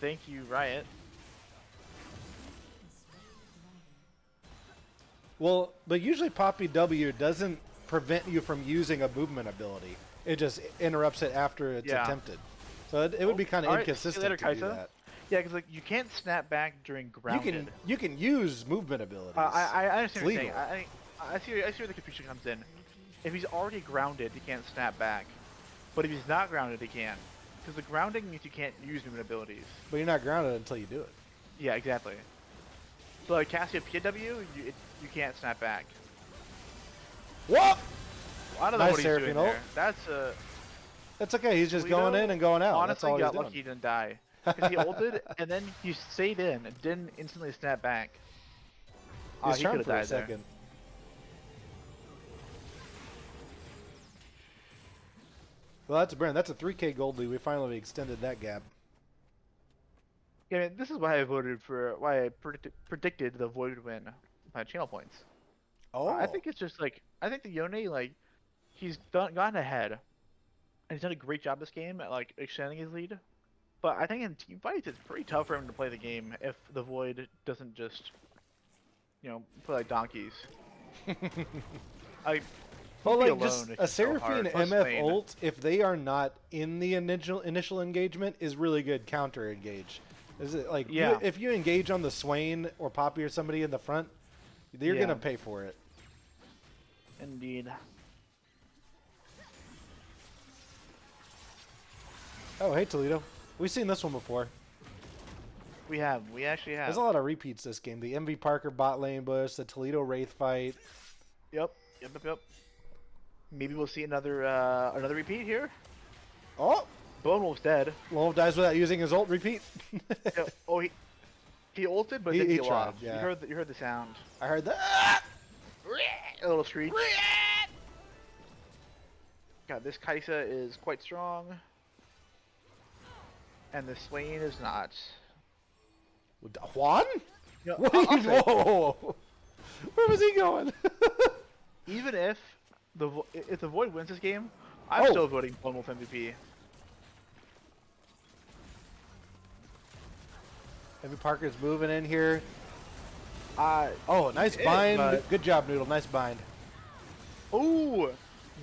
Thank you, Riot. Well, but usually Poppy W doesn't prevent you from using a movement ability. It just interrupts it after it's Yeah. attempted. So it would be kind of Alright, see you inconsistent later, to do Kaisa. that. Yeah, because like you can't snap back during grounded. You can use movement abilities. I understand what you're It's saying. I see where the confusion comes in. If he's already grounded, he can't snap back. But if he's not grounded, he can. Because the grounding means you can't use movement abilities. But you're not grounded until you do it. Yeah, exactly. So like casting a PW, you can't snap back. Whoa! I don't know Nice what he's Seraphine doing ult. there. That's That's okay. He's just Toledo going in and going out. That's honestly all he's got doing. lucky he didn't die. Because he ulted and then he stayed in and didn't instantly snap back. He's He charmed could've for a died there. second. Well, that's a burn. That's a 3K gold lead. We finally extended that gap. Yeah, I mean, this is why I voted for. Why I predicted the Void would win by channel points. Oh, I think it's just like I think the Yone like he's gotten ahead, and he's done a great job this game at like extending his lead. But I think in team fights it's pretty tough for him to play the game if the Void doesn't just, play like donkeys. well, be like just alone, a it's so Seraphine hard. Plus MF Thane. ult, if they are not in the initial engagement, is really good counter engage. Is it like Yeah. if you engage on the Swain or Poppy or somebody in the front, you're Yeah. gonna pay for it. Indeed. Oh, hey Toledo, we've seen this one before. We actually have. There's a lot of repeats this game. The MV Parker bot lane bush, the Toledo Wraith fight. Yep. Maybe we'll see another repeat here. Oh, Bone Wolf's dead. Lone dies without using his ult. Repeat. Yeah, oh, he ulted, but He didn't go tried, off. yeah. You heard the sound. I heard that. A little screech. God, this Kaisa is quite strong. And the Swain is not. Juan? You know, What I'll are you? say, Whoa! Where was he going? even if if the Void wins this game, I'm Oh. still voting Bone Wolf MVP. MV Parker's moving in here. Oh, Oh, nice is, bind. but- Good job, Noodle. Nice bind. ooh,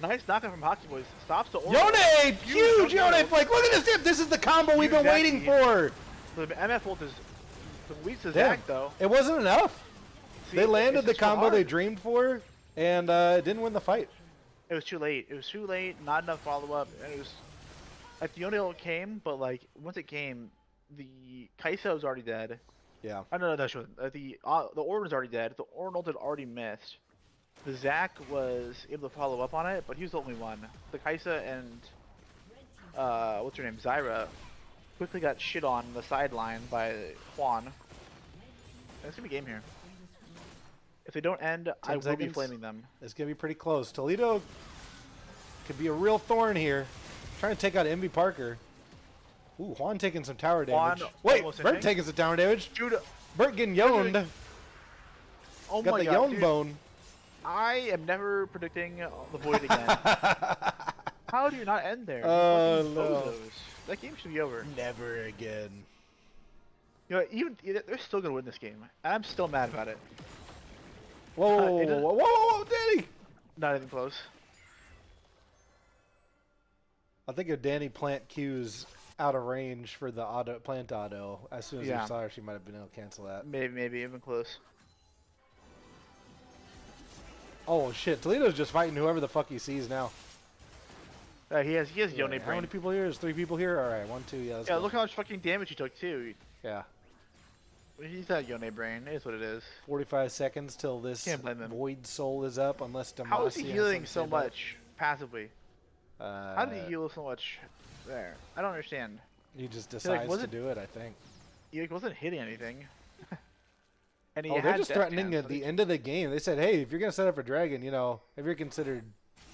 nice knockout from Hockey Boys. Stops the Orb. Yone! Huge Yone Yone. flank! Look at this dip! This is the combo we've been Exactly. waiting for! So the MF ult is weak to Damn. Zach though. It wasn't enough. See, They landed it's the just too combo they hard. dreamed for, and it didn't win the fight. It was too late. It was too late. Not enough follow up. And it was like the Yone ult came, but like once it came, the Kaisa was already dead. Yeah. I know that wasn't. The Orn was already dead. The Orn ult had already missed. The Zac was able to follow up on it, but he was the only one. The Kaisa and what's her name, Zyra, quickly got shit on the sideline by Juan. It's gonna be a game here. If they don't end, I will be seconds. flaming them. It's going to be pretty close. Toledo could be a real thorn here. Trying to take out MV Parker. Ooh, Juan taking some tower damage. Juan Wait, almost Bert hitting. taking some tower damage. Judah, Bert getting yoned. oh Got my the god, yon dude. bone. I am never predicting the Void again. How do you not end there? You Oh, fucking no. bozos. That game should be over. Never again. You know, even they're still gonna win this game. And I'm still mad about it. Whoa, whoa, it whoa, doesn't- whoa, whoa, whoa, Danny! Not even close. I think if Danny plant Q's out of range for the plant auto, as soon as Yeah. you saw her, she might have been able to cancel that. Maybe even close. Oh shit, Toledo's just fighting whoever the fuck he sees now. He has Yone Right, how brain. many people here? There's 3 people here? Alright, 1, 2, yeah. Let's Yeah, go. look how much fucking damage he took too. Yeah. He's that Yone brain. It is what it is. 45 seconds till this Can't blame him. Void Soul is up, unless Demacia How is he has healing something to so say about it. much passively? How did he heal so much there? I don't understand. He just like, decides to wasn't- do it, I think. He like, wasn't hitting anything. And he Oh, they're had just death threatening chance, at the end of the game. They said, hey, if you're going to set up a dragon, you know, have you considered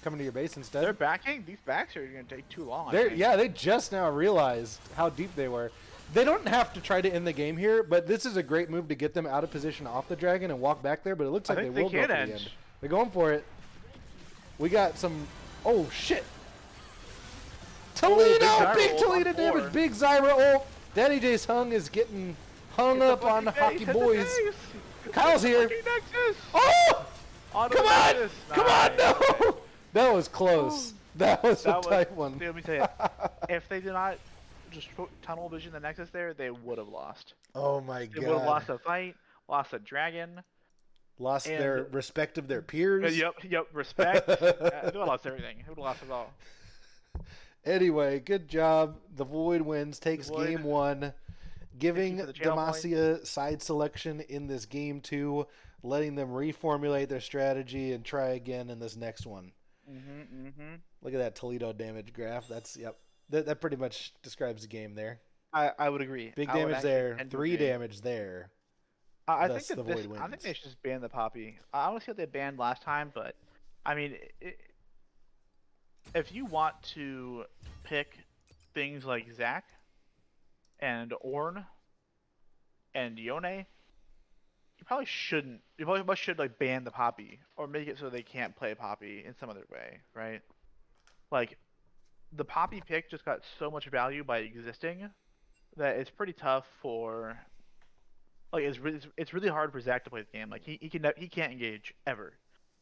coming to your base instead? They're backing. These backs are gonna take too long. I They're, think. yeah, they just now realized how deep they were. They don't have to try to end the game here, but this is a great move to get them out of position off the dragon and walk back there, but it looks I like think they will go can for the end. end. They're going for it. We got some... Oh, shit! Toledo! Zyra Big ult Toledo on damage! 4. Big Zyra ult! Daddy J's hung is getting hung Hit the up on the fucking hockey base, hit the boys. base. Kyle's here! Fucking Nexus. Oh! Auto Come on! Nexus. Come on! Nice. No! That was close. That was a tight one. Dude, let me tell you, if they did not just tunnel vision the Nexus there, they would have lost. Oh my They would have god. lost a fight, lost a dragon. Lost and- their respect of their peers. Yep, respect. They would have lost everything. They would have lost it all. Anyway, good job. The Void wins, takes Void. game 1, giving for the channel Demacia side selection in this game 2, letting them reformulate their strategy and try again in this next one. Look at that Toledo damage graph. That's, yep. That pretty much describes the game there. I would agree. Big I would damage actually there, tend to 3 agree. damage there. I Thus think the that Void I think wins. they should just ban the Poppy. I want to see what they banned last time, but I mean, if you want to pick things like Zac and Orn and Yone, you probably shouldn't. You probably should like ban the Poppy or make it so they can't play Poppy in some other way, right? Like the Poppy pick just got so much value by existing that it's pretty tough for. Like it's really hard for Zac to play the game. Like he can't engage ever.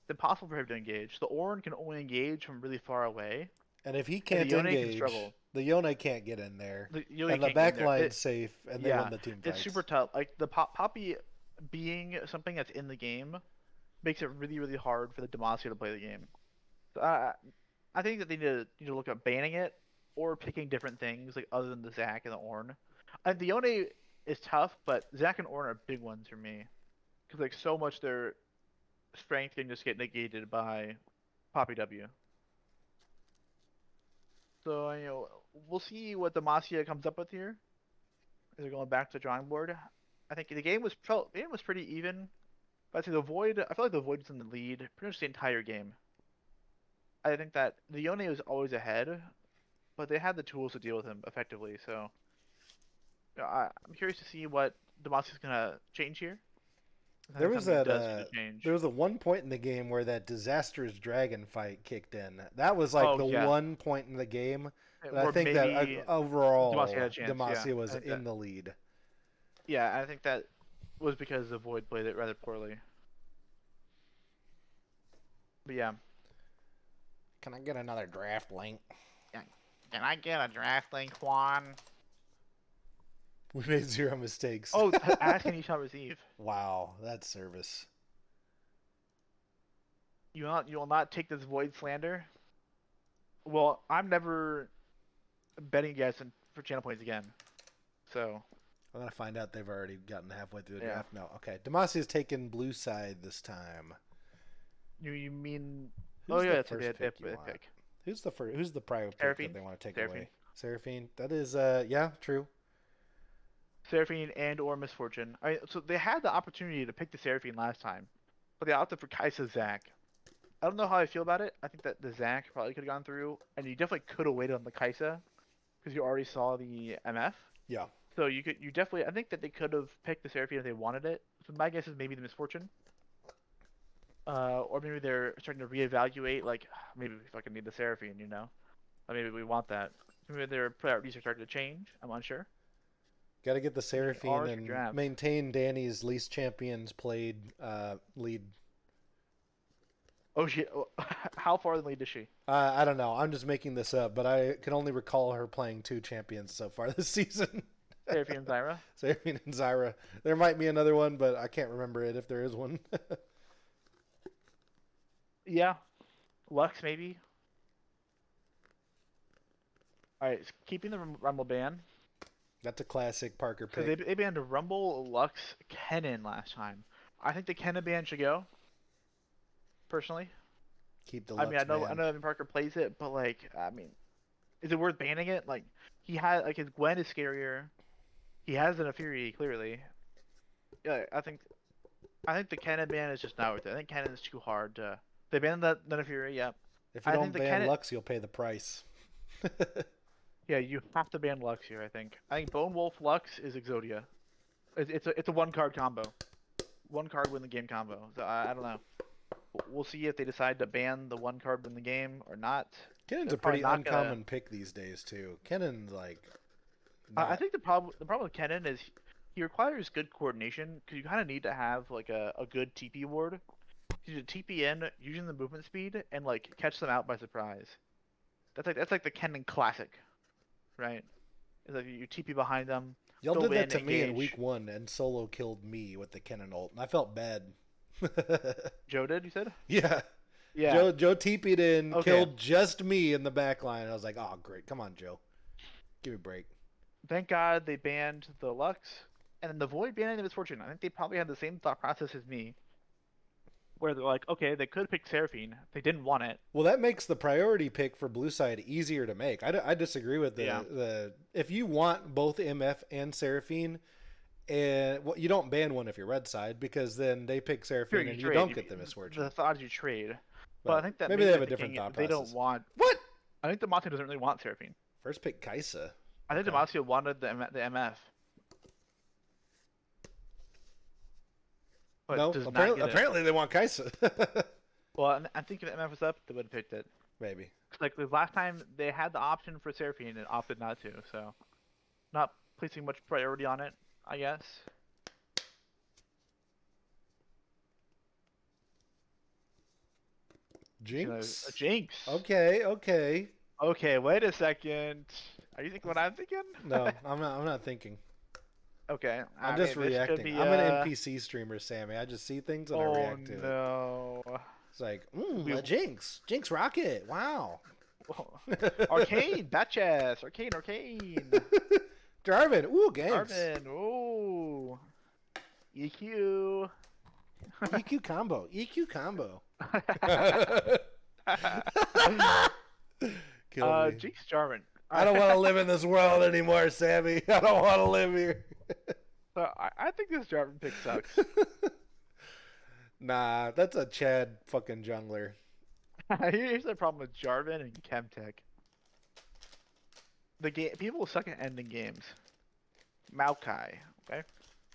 It's impossible for him to engage. The Orn can only engage from really far away, And if he And can't the Yone can engage, struggle. the Yone can't get in there. The Yone And the can't get in back there. line's safe, and they Yeah, win the team it's fights. super tough. Like the Poppy being something that's in the game makes it really, really hard for the Demacia to play the game. So I think that they need to look at banning it or picking different things like other than the Zac and the Ornn. And the Yone is tough, but Zac and Ornn are big ones for me because like so much their strength can just get negated by Poppy W. So we'll see what Demacia comes up with here. They're going back to the drawing board. I think the game was pretty even. But I think I feel like the Void was in the lead pretty much the entire game. I think that the Yone was always ahead, but they had the tools to deal with him effectively. So I'm curious to see what Demacia's gonna change here. I There think was something that. does need to change. There was a one point in the game where that disastrous dragon fight kicked in. That was like Oh, the yeah. one point in the game that I Or think that maybe overall Demacia had a chance, Demacia yeah. was I think in that- the lead. Yeah, I think that was because the Void played it rather poorly. But yeah. Can I get another draft link? Can I get a draft link, Juan? We made 0 mistakes. Oh, ask and you shall receive. Wow, that's service. You will not take this Void slander. Well, I'm never betting against for channel points again. So I'm gonna find out they've already gotten halfway through the Yeah. draft. No, okay. Demacia's taken blue side this time. you mean? Who's Oh the yeah, it's first a pick you want? Who's the first? Who's the prio pick Seraphine? that they want to take Seraphine. away? Seraphine. That is, yeah, true. Seraphine and or Misfortune. So they had the opportunity to pick the Seraphine last time, but they opted for Kaisa Zac. I don't know how I feel about it. I think that the Zac probably could have gone through, and you definitely could have waited on the Kaisa because you already saw the MF. Yeah. So you definitely. I think that they could have picked the Seraphine if they wanted it. So my guess is maybe the Misfortune. Or maybe they're starting to reevaluate, like maybe we fucking need the Seraphine, or maybe we want that. Maybe their priorities are starting to change. I'm unsure. Got to get the Seraphine ours and draft. maintain Danny's least champions played lead. Oh shit! How far in the lead is she? I don't know. I'm just making this up, but I can only recall her playing 2 champions so far this season. Seraphine and Zyra. Seraphine and Zyra. There might be another one, but I can't remember it if there is one. Yeah, Lux maybe. All right, keeping the Rumble ban. That's a classic Parker So pick. they banned Rumble, Lux, Kennen last time. I think the Kennen ban should go. Personally, Keep the I Lux mean, I know ban. Evan Parker plays it, but like, I mean, is it worth banning it? Like, he had like his Gwen is scarier. He has an Fury clearly. Yeah, I think the Kennen ban is just not worth it. I think Kennen is too hard to. They banned the Fury, yeah. If you I don't think the ban Kennen- Lux, you'll pay the price. Yeah, you have to ban Lux here. I think Bone Wolf Lux is Exodia. It's a 1 card combo. 1 card win the game combo. So I don't know. We'll see if they decide to ban the 1 card win the game or not. Kennen's They're a pretty probably not gonna- uncommon pick these days too. Kennen's like. I not- think the problem with Kennen is he requires good coordination because you kind of need to have like a good TP ward. You need to TP in using the movement speed and like catch them out by surprise. That's like the Kennen classic, right? It's like you TP behind them. Y'all go did that in, to me in engage. week 1, and solo killed me with the Kennen ult, and I felt bad. Joe did, you said? Yeah. Yeah. Joe TP'd in, Okay. killed just me in the back line. I was like, oh, great. Come on, Joe. Give me a break. Thank God they banned the Lux, and then the Void banning the Misfortune. I think they probably had the same thought process as me, where they're like, okay, they could pick Seraphine. They didn't want it. Well, that makes the priority pick for blue side easier to make. I disagree with Yeah. the if you want both MF and Seraphine, and you don't ban one if you're red side because then they pick Seraphine Sure, and you trade. don't get the Misfortune. The thought is you trade, but I think that maybe they they're have a different thinking thought They don't process. want. What? I think Demacia doesn't really want Seraphine. First pick Kaisa. I think Okay. Demacia wanted the MF. But No, does not apparently, get it. apparently they want Kaisa. Well, I think if the MF was up, they would have picked it. Maybe. Like the last time they had the option for Seraphine and opted not to, so not placing much priority on it, I guess. Jinx. A Jinx. Okay. Okay, wait a second. Are you thinking what I'm thinking? No, I'm not. I'm not thinking. Okay, I'm I just mean this could reacting. be I'm an NPC streamer, Sammy. I just see things and I Oh react to it. no. It's like, We a Jinx. Jinx Rocket. Wow. Arcane, Batchess, Arcane. Jarvan. Ooh, ganks. Arvin, ooh. EQ. EQ combo. EQ combo. Killed me. Jinx Jarvan. I don't want to live in this world anymore, Sammy. I don't want to live here. So I think this Jarvan pick sucks. Nah, that's a Chad fucking jungler. Here's the problem with Jarvan and Chemtech. People suck at ending games. Maokai, okay?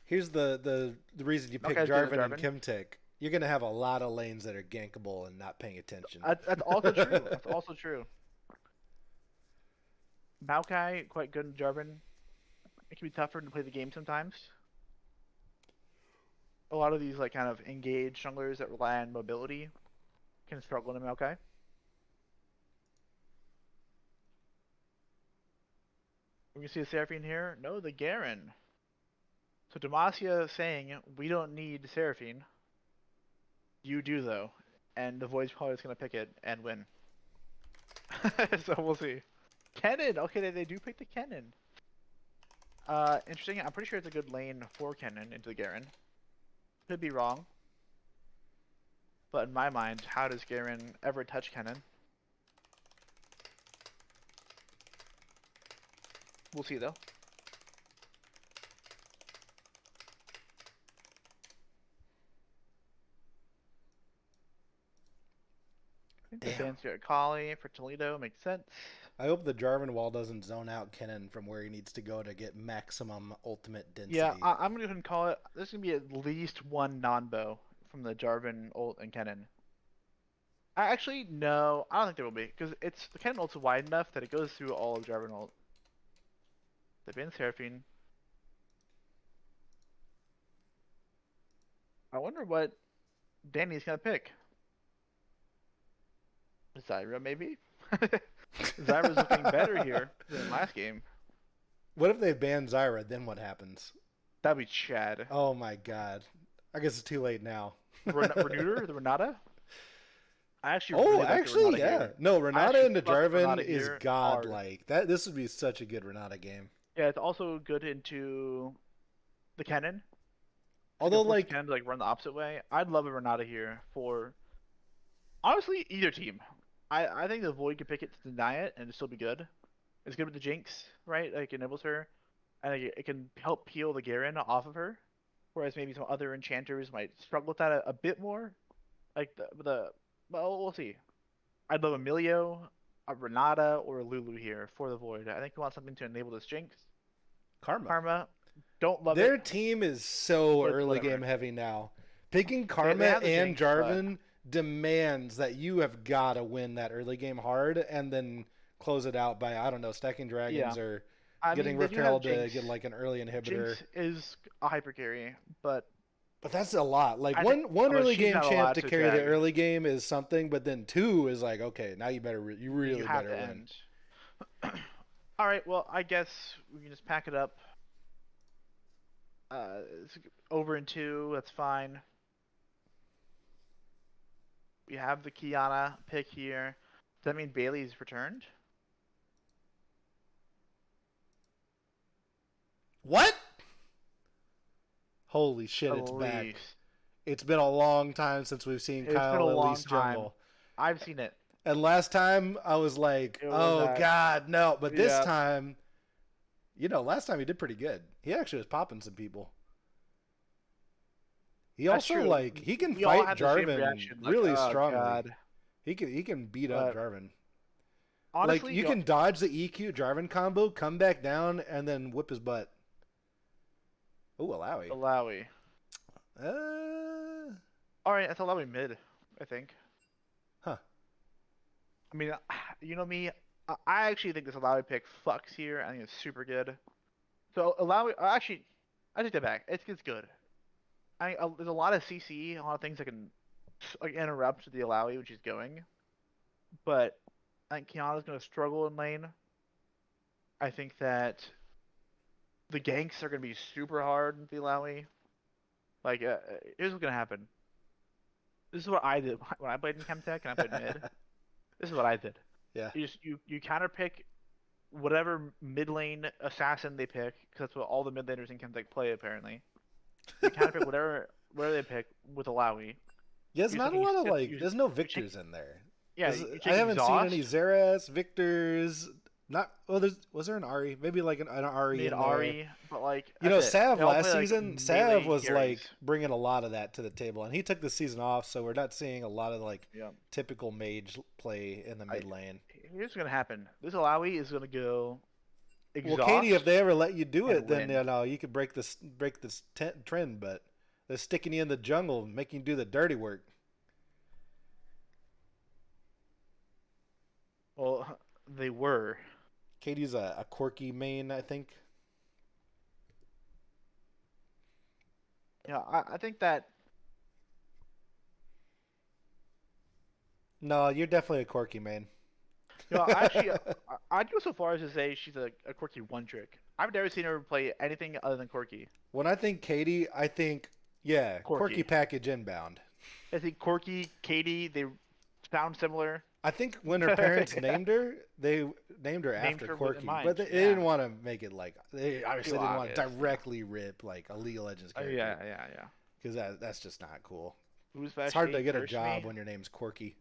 Here's the reason you pick Malphite's good Jarvan at and Chemtech. You're gonna have a lot of lanes that are gankable and not paying attention. That's also true. That's also true. Maokai, quite good in Jarvan. It can be tougher to play the game sometimes. A lot of these like kind of engaged junglers that rely on mobility can struggle in Maokai. We can see a Seraphine here. No, the Garen. So Demacia is saying we don't need Seraphine. You do though, and the Void's probably just gonna pick it and win. So we'll see. Kennen. Okay, they do pick the Kennen. Interesting. I'm pretty sure it's a good lane for Kennen into the Garen. Could be wrong. But in my mind, how does Garen ever touch Kennen? We'll see though. I think the Damn. fancy Kali for Toledo makes sense. I hope the Jarvan wall doesn't zone out Kennen from where he needs to go to get maximum ultimate density. Yeah, I'm gonna go ahead and call it. There's gonna be at least one non-bow from the Jarvan ult and Kennen. Actually, no, I don't think there will be because it's the Kennen ult's wide enough that it goes through all of Jarvan ult. They've been Seraphine. I wonder what Danny's gonna pick. Zyra, maybe? Zyra's looking better here than last game. What if they ban Zyra? Then what happens? That'd be Chad. Oh my god. I guess it's too late now. Renuter, the Renata? I actually Oh, really like the actually, Renata yeah. here. No, I Renata actually into fuck Jarvan Renata is here hard. godlike. This would be such a good Renata game. Yeah, it's also good into the Kennen. Although, Like like, Kennen to like run the opposite way. I'd love a Renata here for honestly either team. I think the Void could pick it to deny it and it'd still be good. It's good with the Jinx, right? Like it enables her, and like, it can help peel the Garen off of her. Whereas maybe some other enchanters might struggle with that a bit more. Like well, we'll see. I'd love Emilio, a Renata, or a Lulu here for the Void. I think we want something to enable this Jinx. Karma, don't love their it. team is so But early whatever. game heavy now. Picking Karma have the and Jinx, but- Jarvan demands that you have got to win that early game hard and then close it out by, I don't know, stacking dragons Yeah. or I getting mean, they Rift do have Herald to Jinx. get like an early inhibitor. Jinx is a hyper carry, but But that's a lot. Like I one think- one but early she's game not champ allowed to to carry the drag. early game is something, but then two is like, okay, now you really you have better to win. end. All right, well, I guess we can just pack it up. It's over in 2. That's fine. We have the Kiana pick here. Does that mean Bailey's returned? What? Holy shit, it's back. Elise. It's been a long time since we've seen It's been a Kyle long Elise time. jungle. I've seen it. And last time I was like, It was oh that- god, no. But this Yeah. time, last time he did pretty good. He actually was popping some people. He That's also true. he can We all fight had the same Jarvan reaction, like, really oh, strongly. God. He can beat up But Jarvan. Honestly, Like you can dodge the EQ Jarvan combo, come back down, and then whip his butt. Oh, Alawi. Alawi. All right, that's Alawi mid, I think. Huh. I mean, you know me. I actually think this Alawi pick fucks here. I think it's super good. So Alawi, actually, I take that back. It's good. There's a lot of CC, a lot of things that can like interrupt the Alawi, which is going. But I think Kiana's gonna struggle in lane. I think that the ganks are gonna be super hard in the Illaoi. Like, here's what's gonna happen. This is what I did when I played in Chemtech and I played mid. This is what I did. Yeah. You counter pick whatever mid lane assassin they pick, because that's what all the mid laners in Chemtech play apparently. You counter pick whatever they pick with Illaoi. Yeah, there's You not a take- lot of you- like. you- There's no you take- victors in there. Yeah, There's- you I take haven't seen any exhaust, Zeras, victors. Not. Well, was there an Ari? Maybe like an Ari made in there. Ari, but like You know, that's it. Sav They all last play, like, season, melee Sav was carries. like bringing a lot of that to the table, and he took the season off, so we're not seeing a lot of like Yeah. typical mage play in the mid lane. Here's what's gonna happen. This Illaoi is gonna go exhaust. Well, Katie, if they ever let you do and it, then win. you know you could break this trend. But they're sticking you in the jungle, making you do the dirty work. Well, they were. Katie's a quirky main, I think. Yeah, I think that. No, you're definitely a quirky main. You know, actually, I'd go so far as to say she's a quirky one trick. I've never seen her play anything other than quirky. When I think Katie, I think quirky package inbound. I think quirky, Katie, they sound similar. I think when her parents named her, they named her Named after her with Quirky, in mind, but they yeah. didn't want to make it like they obviously Too didn't want to obvious, yeah. directly rip like a League of Legends character. Yeah. Because that's just not cool. BoozeBash It's hard to Katie get a cursed job me. when your name's Quirky.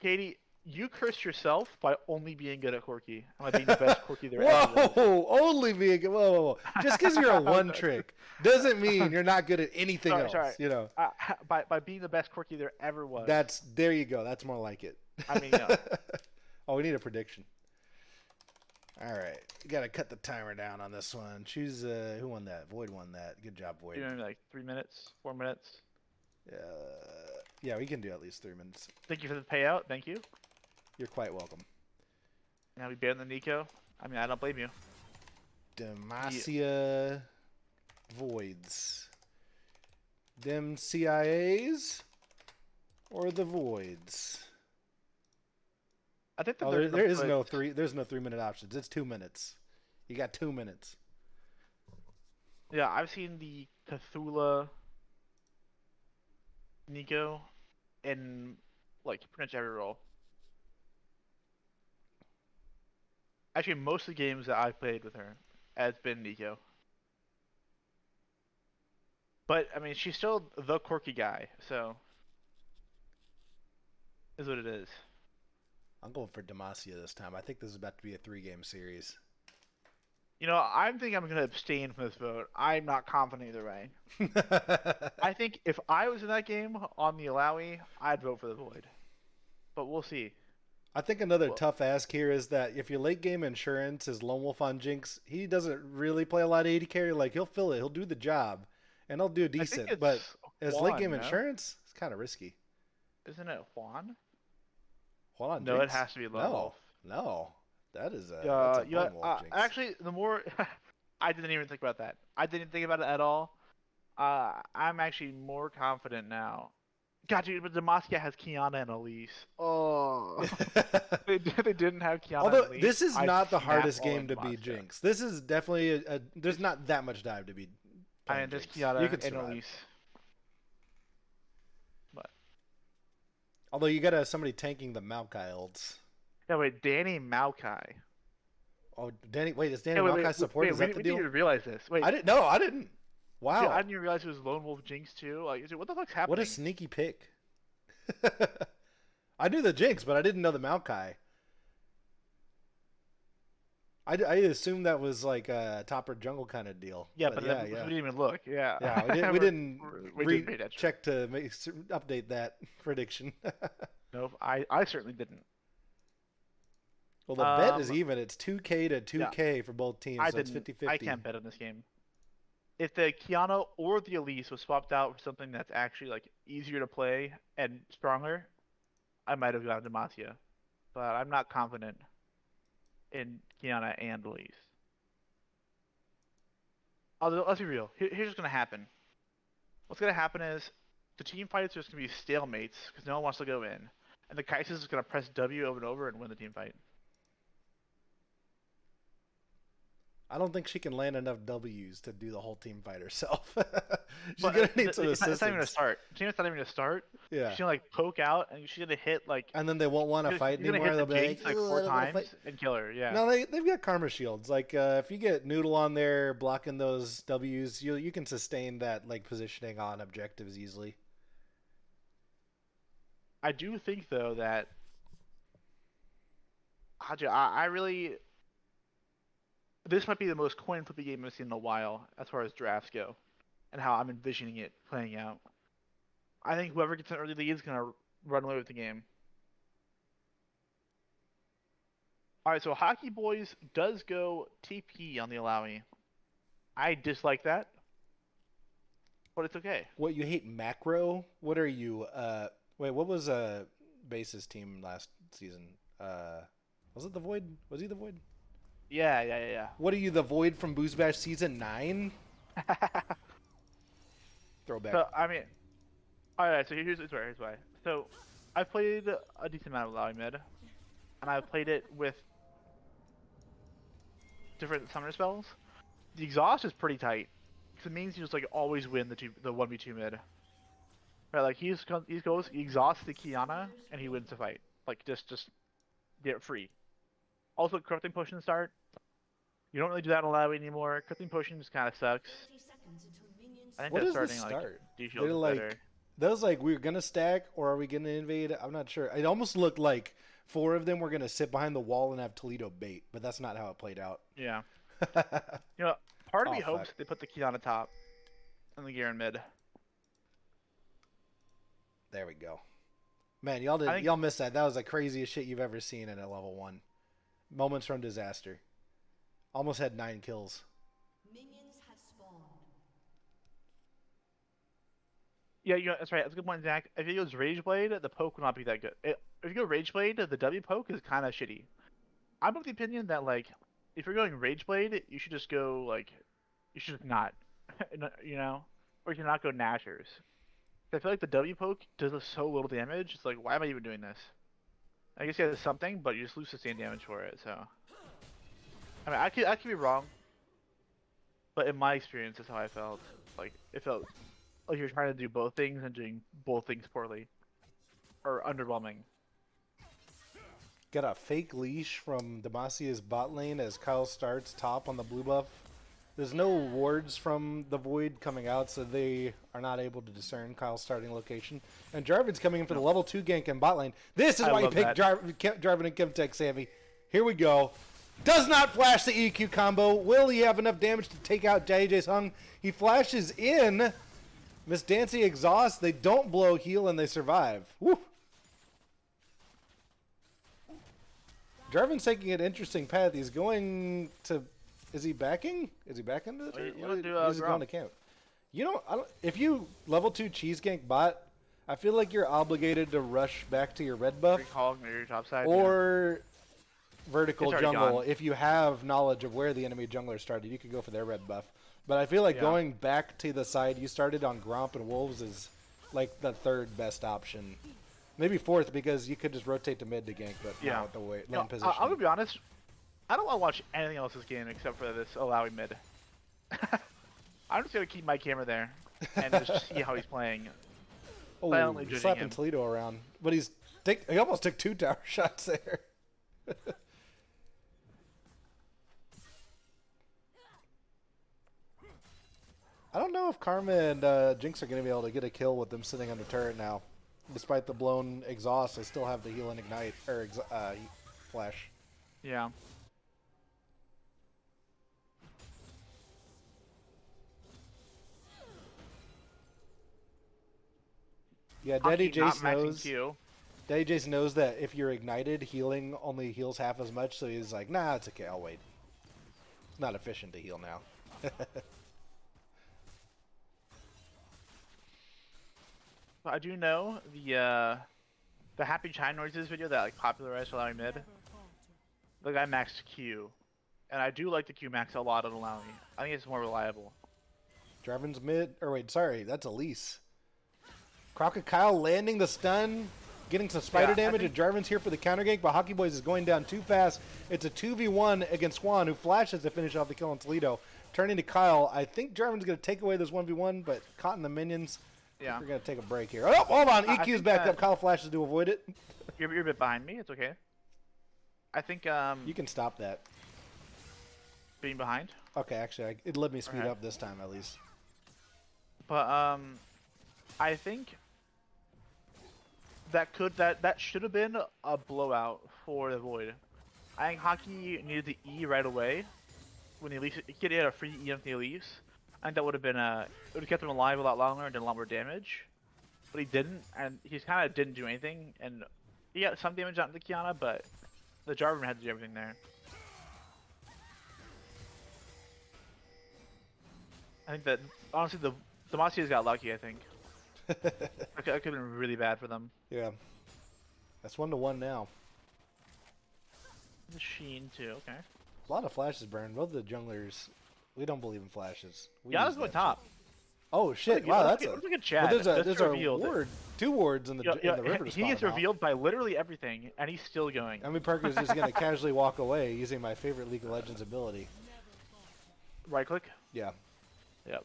Katie, you cursed yourself by only being good at quirky. By being the best quirky there ever was. Whoa! Only being whoa! Just because you're a one trick doesn't mean you're not good at anything else. Sorry. You know. By being the best quirky there ever was. There you go. That's more like it. I mean, yeah. Oh, we need a prediction. All right, you gotta cut the timer down on this one. Choose who won that. Void won that. Good job, Void. You know, like 3 minutes, 4 minutes. Yeah, we can do at least 3 minutes. Thank you for the payout. Thank you. You're quite welcome. Now we better than Nico. I mean, I don't blame you. Demacia Voids. Them CIAs or the Voids? I think that Oh, they're there is gonna no put- three. There's no 3 minute options. It's 2 minutes. You got 2 minutes. Yeah, I've seen the Cthulhu Nico in like pretty much every role. Actually, most of the games that I've played with her has been Nico. But I mean, she's still the quirky guy, so is what it is. I'm going for Demacia this time. I think this is about to be a 3-game series. You know, I think I'm gonna abstain from this vote. I'm not confident either way. I think if I was in that game on the Illaoi, I'd vote for the Void. But we'll see. I think another tough ask here is that if your late game insurance is Lone Wolf on Jinx, he doesn't really play a lot of AD carry. Like, he'll fill it. He'll do the job. And he'll do decent. it's But as late Juan, game no? insurance, it's kind of risky. Isn't it Juan? Hold on, No, Jinx. it has to be Lone No, Wolf. no. That is a, Yeah, that's a Lone Wolf Jinx. actually, the more I didn't even think about that. I didn't think about it at all. I'm actually more confident now. God, dude, but Demacia has Kiana and Elise. Oh, they didn't have Kiana. Although and Elise. this is I'd not the snap hardest all game in to beat Demacia. Jinx. This is definitely there's not that much dive to beat. I playing mean, there's Jinx. Kiana You can and survive. Elise. But Although you got somebody tanking the Maokai ults. yeah, wait, Danny Maokai. Oh, Danny! Wait, is Danny Yeah, Maokai support? Is that the we deal? didn't even realize this. Wait, I didn't. No, I didn't. Wow. dude, I didn't even realize it was Lone Wolf Jinx too. Like, dude, what the fuck's happening? What a sneaky pick. I knew the Jinx, but I didn't know the Maokai. I assumed that was like a topper jungle kind of deal. Yeah, but yeah, we didn't even look. Yeah. Yeah, we didn't We didn't pay attention. check to update that prediction. No, I certainly didn't. Well, the bet is even. It's 2K to 2K for both teams, I so it's didn't. 50-50. I can't bet on this game. If the Kiana or the Elise was swapped out for something that's actually like easier to play and stronger, I might have gone Demacia. But I'm not confident in Kiana and Elise. Although, let's be real. Here's what's gonna happen. What's gonna happen is the team fights are just gonna be stalemates because no one wants to go in. and the Kai'Sa is gonna press W over and over and win the team fight. I don't think she can land enough W's to do the whole team fight herself. She's But gonna need some it's not even gonna assistance. start. Team's not even gonna start. Yeah. She's gonna like poke out, and she's gonna hit like. And then they won't want to She's fight gonna anymore. hit They'll the be Jinx like, like "Ugh, 4 I don't wanna times fight." and kill her. Yeah. No, they've got karma shields. Like if you get Noodle on there blocking those W's, you can sustain that like positioning on objectives easily. I do think though that I really this might be the most coin flippy game I've seen in a while as far as drafts go, and how I'm envisioning it playing out. I think whoever gets an early lead is gonna run away with the game. All right, so Hockey Boys does go TP on the Alawi. I dislike that, but it's okay. What, you hate macro? What are you? Wait, what was Base's team last season? Was it the Void? Was he the Void? Yeah. What are you, the Void from BoozeBash season 9? Throwback. So I mean, all right. So here's why. So I've played a decent amount of Alawi mid, and I've played it with different summoner spells. The exhaust is pretty tight, because it means you just like always win the 1v2 mid. Right, like he exhausts the Kiana and he wins the fight. Like just get free. Also, corrupting potion start. You don't really do that in Alawi anymore. Corrupting potion just kind of sucks. 30 seconds until minions I think What that is the starting like start? D-shield They're is like, better. those like, we're gonna stack or are we gonna invade? I'm not sure. It almost looked like 4 of them were gonna sit behind the wall and have Toledo bait, but that's not how it played out. Yeah. You know, part of me Oh, hopes fuck. they put the Kiana top and the Garen mid. There we go. Man, y'all I think- y'all missed that. That was the craziest shit you've ever seen in a level 1. Moments from disaster. Almost had 9 kills. minions have spawned. Yeah, that's right. That's a good point, Zach. If you go Rage Blade, the poke will not be that good. If you go Rage Blade, the W poke is kind of shitty. I'm of the opinion that like, if you're going Rage Blade, you should just go like, you should not, you know, or you cannot go Nashers. I feel like the W poke does so little damage. It's like, why am I even doing this? I guess yeah, there's something, but you just lose sustained damage for it. So, I mean, I could be wrong, but in my experience, that's how I felt. Like, it felt like you're trying to do both things and doing both things poorly, or underwhelming. Got a fake leash from Demacia's bot lane as Kyle starts top on the blue buff. There's no wards from the Void coming out, so they are not able to discern Kyle's starting location. And Jarvan's coming in for the level 2 gank in bot lane. This is I why you love picked that. Jarvan and Chemtech, Sammy. Here we go. Does not flash the EQ combo. Will he have enough damage to take out JJ's Hung? He flashes in. Miss Dancy exhausts. They don't blow heal and they survive. Woo. Jarvan's taking an interesting path. He's going to... Is he backing? Is he backing? Oh, you Or wanna do, is he going Grom. to camp? You know, if you level 2 cheese gank bot, I feel like you're obligated to rush back to your red buff Recall near your top side. or vertical It's already jungle. gone. If you have knowledge of where the enemy jungler started, you could go for their red buff. But I feel like Yeah. going back to the side you started on Gromp and Wolves is like the 3rd best option. Maybe 4th because you could just rotate to mid to gank, but Yeah. not with the lane No, position. I'm gonna be honest. I don't want to watch anything else this game except for this Alawi mid. I'm just gonna keep my camera there and just see how he's playing. silently judging slapping him. Toledo around. But he almost took 2 tower shots there. I don't know if Karma and Jinx are going to be able to get a kill with them sitting on the turret now. Despite the blown exhaust, they still have the heal and ignite, or flash. Yeah. Yeah, Daddy Hockey not Jace maxing knows. Q. Daddy Jace knows that if you're ignited, healing only heals half as much, so he's like, nah, it's okay, I'll wait. It's not efficient to heal now. So I do know the Happy Chime Noises video that like popularized Alawi mid. The guy maxed Q, and I do like the Q max a lot on Alawi. I think it's more reliable. Draven's mid, or wait, sorry, that's Elise. Crocodile landing the stun. Getting some spider Yeah, I damage, think- and Jarvan's here for the counter gank, but Hockey Boys is going down too fast. It's a 2v1 against Juan, who flashes to finish off the kill on Toledo. Turning to Kyle, I think Jarvan's going to take away this 1v1, but caught in the minions. Yeah. We're going to take a break here. Oh, hold on. I EQ's think back that- up. Kyle flashes to avoid it. You're a bit behind me. It's okay. I think You can stop that. being behind. Okay, actually, it let me speed Okay. up this time at least. But I think that should have been a blowout for the Void. I think Hockey needed the E right away when the Elise. He had a free E on the Elise. I think that would have been it would have kept him alive a lot longer and done a lot more damage. But he didn't, and he kind of didn't do anything. And he got some damage out of the Kiana, but the Jarvan had to do everything there. I think that honestly the Demacia's got lucky. I think that could have been really bad for them. Yeah. That's 1-1 now. The Sheen too. Okay. A lot of flashes burned. Both the junglers, we don't believe in flashes. We Yeah, use let's go that top. shit. Oh shit! Look Wow, at- that's look a. at Chad. But there's Just a revealed. ward, 2 wards in the in the river. He spot gets now. revealed by literally everything, and he's still going. I mean, Parker's just gonna casually walk away using my favorite League of Legends ability. Right click. Yeah. Yep.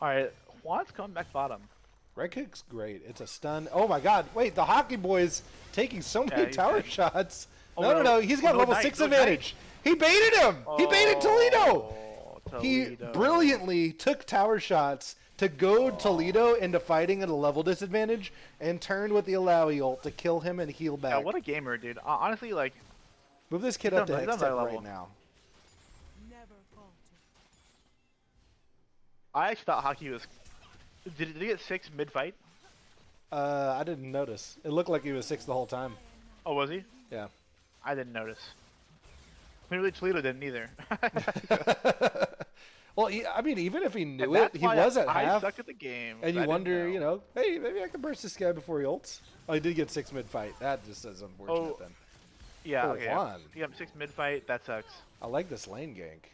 All right, Juan's coming back bottom. Right kick's great. It's a stun. Oh my god! Wait, the Hockey Boys taking so many he's tower dead. shots. Oh, no, no. he's got Oh, no, level Knight, 6 no, advantage. He baited him. He baited Toledo. He Toledo. brilliantly took tower shots to goad Toledo into fighting at a level disadvantage and turned with the Alawi ult to kill him and heal back. Yeah, what a gamer, dude. Honestly, like, Move this kid He's up to done- he's done Hextech that right level. now. I actually thought Hockey was. Did he get 6 mid fight? I didn't notice. It looked like he was 6 the whole time. Oh, was he? Yeah. I didn't notice. Clearly, Toledo didn't either. Well, I mean, even if he knew And it, that's he why was at I half. suck at the game. And you I didn't wonder, you know, hey, maybe I can burst this guy before he ults. Oh, he did get 6 mid fight. That just is unfortunate Oh. then. Yeah, Oh, okay. Juan. He got 6 mid fight. That sucks. I like this lane gank.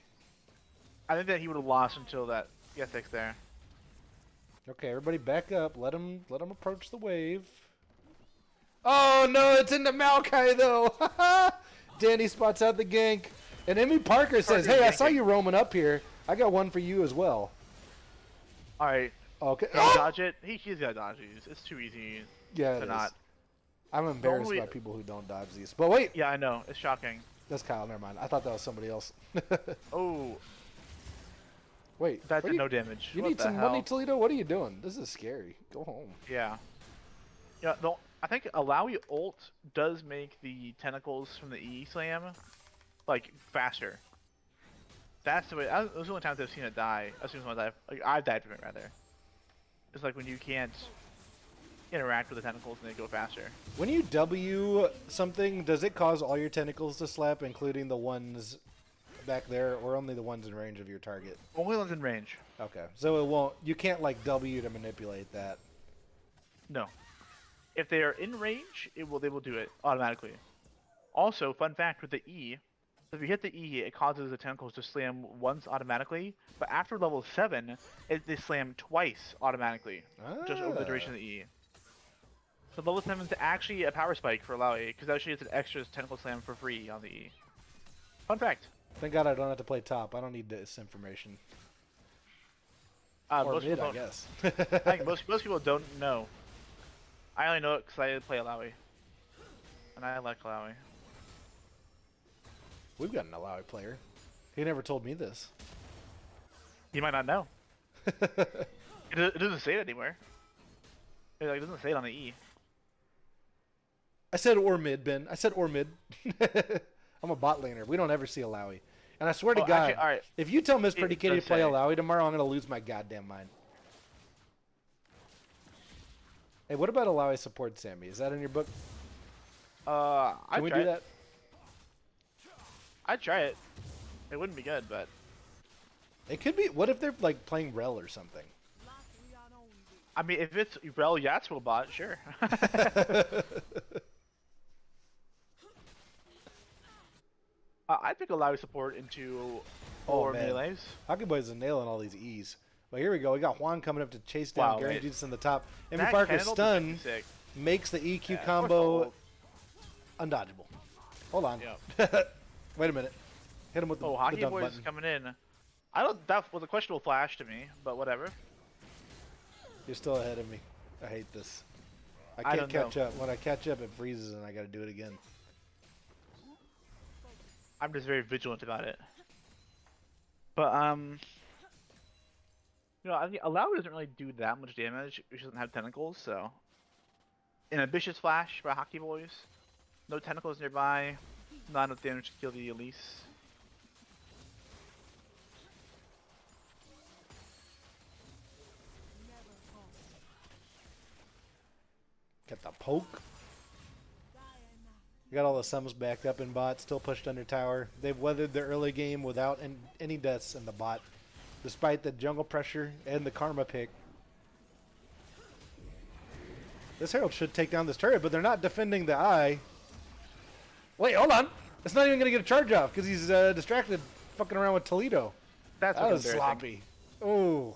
I think that he would have lost until that he got 6 there. Okay, everybody back up. Let him approach the wave. Oh no, it's into Maokai though. Danny spots out the gank. And Emmy Parker says, Parker's hey, I saw ganking. you roaming up here. I got one for you as well. All right, Okay. can he dodge it? He's got to dodge these. It's too easy Yeah, to it not. is. I'm embarrassed Normally- by people who don't dodge these. But wait, Yeah, I know. It's shocking. that's Kyle. Never mind. I thought that was somebody else. Oh, Wait, that what did do you, no damage. you What need the some hell? money, Toledo? What are you doing? This is scary. Go home. Yeah. Yeah, I think Alawi ult does make the tentacles from the E slam like faster. That's the way. Those are the only times I've seen it die. I've seen someone die. Like I've died from it rather. It's like when you can't interact with the tentacles and they go faster. When you W something, does it cause all your tentacles to slap, including the ones back there, or only the ones in range of your target? Only ones in range. Okay, so it won't. You can't like W to manipulate that. No. If they are in range, they will do it automatically. Also, fun fact with the E, if you hit the E, it causes the tentacles to slam once automatically, but after level 7, they slam twice automatically, just over the duration of the E. So level 7 is actually a power spike for Alawi, because actually it's an extra tentacle slam for free on the E. Fun fact. Thank God I don't have to play top. I don't need this information. Or Most mid, people I don't- guess. I think most people don't know. I only know it because I play Alawi. And I like Alawi. We've got an Alawi player. He never told me this. You might not know. It doesn't say it anywhere. It doesn't say it on the E. I said or mid, Ben. I said or mid. I'm a bot laner. We don't ever see Alawi. And I swear to Oh, God, actually, alright. if you tell Miss It Pretty Kitty to does play say. Alawi tomorrow, I'm going to lose my goddamn mind. Hey, what about Alawi support, Sammy? Is that in your book? I'd Can we try do it. that? I'd try it. It wouldn't be good, but It could be. What if they're like playing Rel or something? I mean, if it's Rel Yatswell bot, sure. I'd pick Alawi support into Oh, or man. melees. Hockey Boys is nailing all these E's. But here we go. We got Juan coming up to chase down Wow, Garen wait. Jesus in the top. Envy That Parker's candle stun is sick. makes the EQ Yeah, of course combo the ult. undodgeable. Hold on. Yep. Wait a minute. Hit him with the, Oh, the Hockey dunk Boys button. is coming in. I don't. That was a questionable flash to me, but whatever. You're still ahead of me. I hate this. I I can't don't catch know. up. When I catch up, it freezes and I gotta do it again. I'm just very vigilant about it. But you know, I think Allow doesn't really do that much damage. It doesn't have tentacles, so. An ambitious flash by Hockey Boys. No tentacles nearby. Not enough damage to kill the Elise. Got the poke. We got all the sums backed up in bot, still pushed under tower. They've weathered the early game without any deaths in the bot, despite the jungle pressure and the karma pick. This Herald should take down this turret, but they're not defending the eye. Wait, hold on. It's not even going to get a charge off because he's distracted fucking around with Toledo. That's That was embarrassing. sloppy. Oh.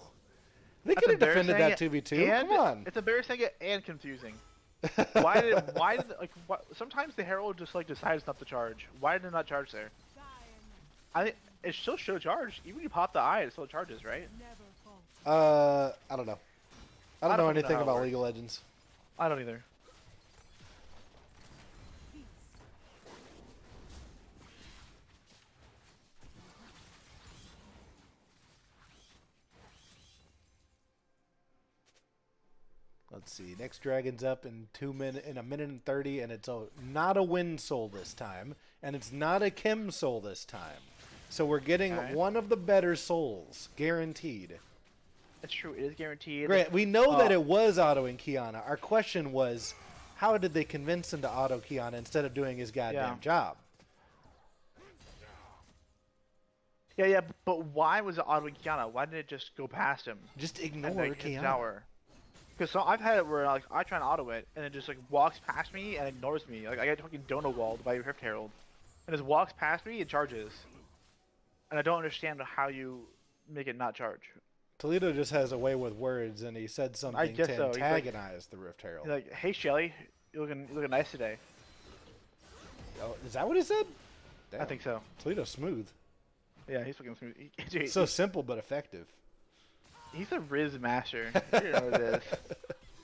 They That's could have defended that embarrassing 2v2. and Come on. It's embarrassing and confusing. Why did like sometimes the Herald just like decides not to charge. Why did it not charge there? I think it still should charge. Even if you pop the eye, it still charges, right? I don't know. I don't know fucking know anything how it about works. League of Legends. I don't either. Let's see. Next dragon's up in a minute and 30, and it's not a wind soul this time, and it's not a chem soul this time. So we're getting Alright. one of the better souls, guaranteed. It's true. It is guaranteed. Grant, we know that it was autoing Kiana. Our question was, how did they convince him to auto Kiana instead of doing his goddamn Yeah. job? Yeah, but why was it autoing Kiana? Why didn't it just go past him? Just And, ignore like, his Kiana. tower? Because I've had it where like I try and auto it, and it just like walks past me and ignores me. Like I get fucking donut walled by Rift Herald, and just walks past me and charges. And I don't understand how you make it not charge. Toledo just has a way with words, and he said something guess to so. He's like- antagonize the Rift Herald. He's like, "Hey Shelly, you're looking nice today." Oh, is that what he said? I Damn. think so. Toledo's smooth. Yeah, he's fucking smooth. Dude, So simple but effective. he's a Riz master. You don't know what it is.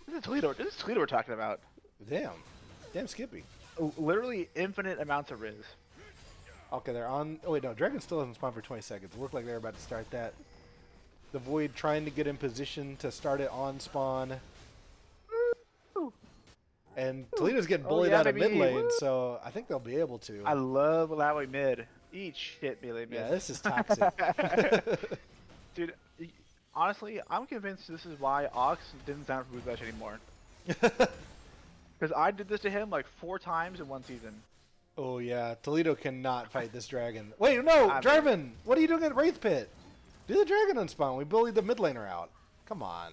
This is Toledo. This is Toledo we're talking about. Damn. Damn Skippy. Literally infinite amounts of Riz. Okay, they're on. Oh, wait, no. Dragon still hasn't spawned for 20 seconds. It looked like they were about to start that. The Void trying to get in position to start it on spawn. And Toledo's getting Oh, bullied yeah, out of mid baby. lane, Woo. so I think they'll be able to. I love allowing mid. Eat shit, melee mid. Yeah, this is toxic. Dude, honestly, I'm convinced this is why Ox didn't sign up for BoozeBash anymore. Because I did this to him like 4 times in one season. Oh, yeah. Toledo cannot fight this dragon. Wait, no! I mean- Jarvan! What are you doing at Wraith Pit? Do the dragon unspawn. We bullied the mid laner out. Come on.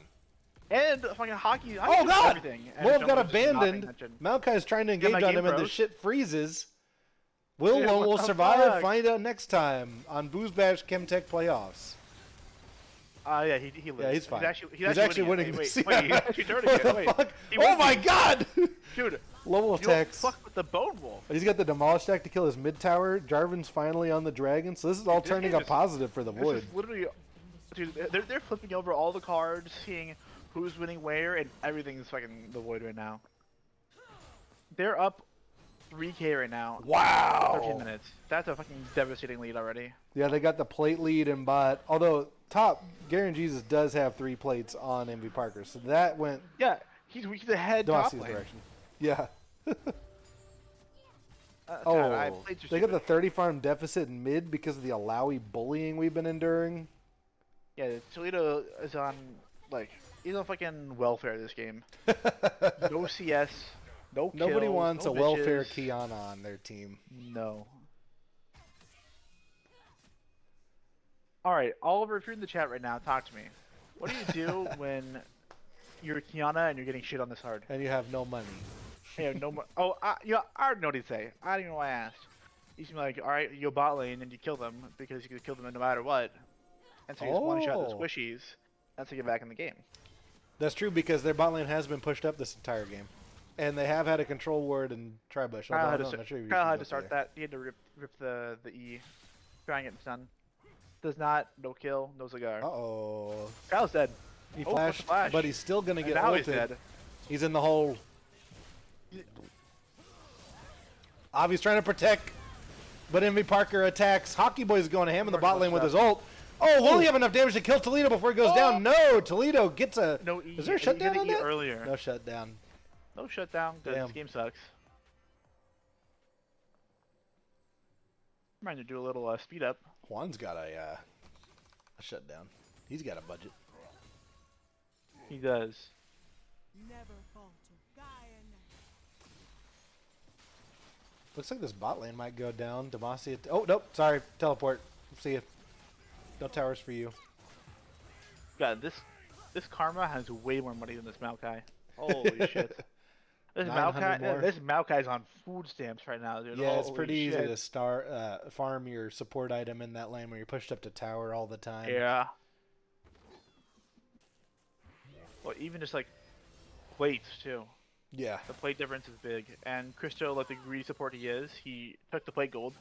And fucking hockey. Oh, God! Everything. And Wolf got Jungler's just not paying abandoned. attention. Maokai's trying to Yeah, engage my on game him, and the froze. shit freezes. Will Dude, one what will the survive? fuck? Find out next time on BoozeBash Chemtech Playoffs. Yeah, he lives. Yeah, he's fine. He's actually winning. winning Wait, this. wait, he's actually turning What it. the Wait. fuck? He Oh wins my these. god! Dude, Level you don't attacks. fuck with the Bone Wolf. He's got the Demolish deck to kill his mid tower. Jarvan's finally on the dragon, so this is all This turning game a is- positive for the This Void. is literally, dude. They're flipping over all the cards, seeing who's winning where, and everything's fucking the Void right now. They're up 3K right now. Wow! 13 minutes. That's a fucking devastating lead already. Yeah, they got the plate lead in bot. Although top Garen Jesus does have 3 plates on Envy Parker, so that went Yeah, he's ahead top Demacia's lane. direction. Yeah. God, Oh, they got the 30 farm deficit in mid because of the Alawi bullying we've been enduring. Yeah, Toledo is on like he's on fucking welfare this game. No CS, no kill, Nobody wants no a welfare bitches. Kiana on their team. No. All right, Oliver, if you're in the chat right now, talk to me. What do you do when you're Kiana and you're getting shit on this hard? And you have no money. Yeah, no more. Oh, I already know what he'd say. I don't even know why I asked. He's gonna be like, all right, you go bot lane and you kill them because you could kill them no matter what. And so you just one shot the Oh. squishies, and to get back in the game. That's true because their bot lane has been pushed up this entire game, and they have had a control ward and Tribush. Kyle although had I'm to, not sure if you Kyle can had go to start there. that. He had to rip the E, try and get stun. Does not, no kill, no cigar. Uh-oh. Kyle's dead. He Oh, flashed, flash. but he's still going to And get now ulted. he's dead. He's in the hole. Avi's trying to protect, but Envy Parker attacks. Hockey Boy's going to ham in the bot lane with his ult. Oh, will he have enough damage to kill Toledo before he goes down? No, Toledo gets a... No E. Is there a He shutdown hit on E that? earlier. No shutdown. No shutdown, because Damn. this game sucks. I'm trying to do a little speed up. Juan's got a shutdown. He's got a budget. He does. Never falter. Gaia. Looks like this bot lane might go down. Demacia. Oh, nope. Sorry. Teleport. See ya. No towers for you. God, this Karma has way more money than this Maokai. Holy shit. This 900 more. Maokai's on food stamps right now, dude. Yeah, it's Holy pretty easy shit. to farm your support item in that lane where you're pushed up to tower all the time. Yeah. Well, even just like plates too. Yeah. The plate difference is big. And Christo, like the greedy support he is, he took the plate gold.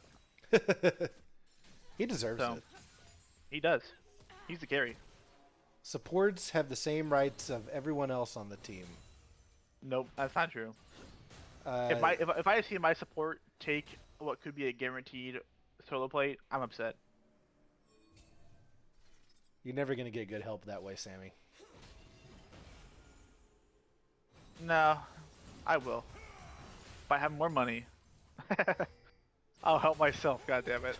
He deserves So it. he does. He's the carry. Supports have the same rights of everyone else on the team. Nope, that's not true. Uh, If I see my support take what could be a guaranteed solo plate, I'm upset. You're never going to get good help that way, Sammy. No, I will. If I have more money, I'll help myself. God damn it.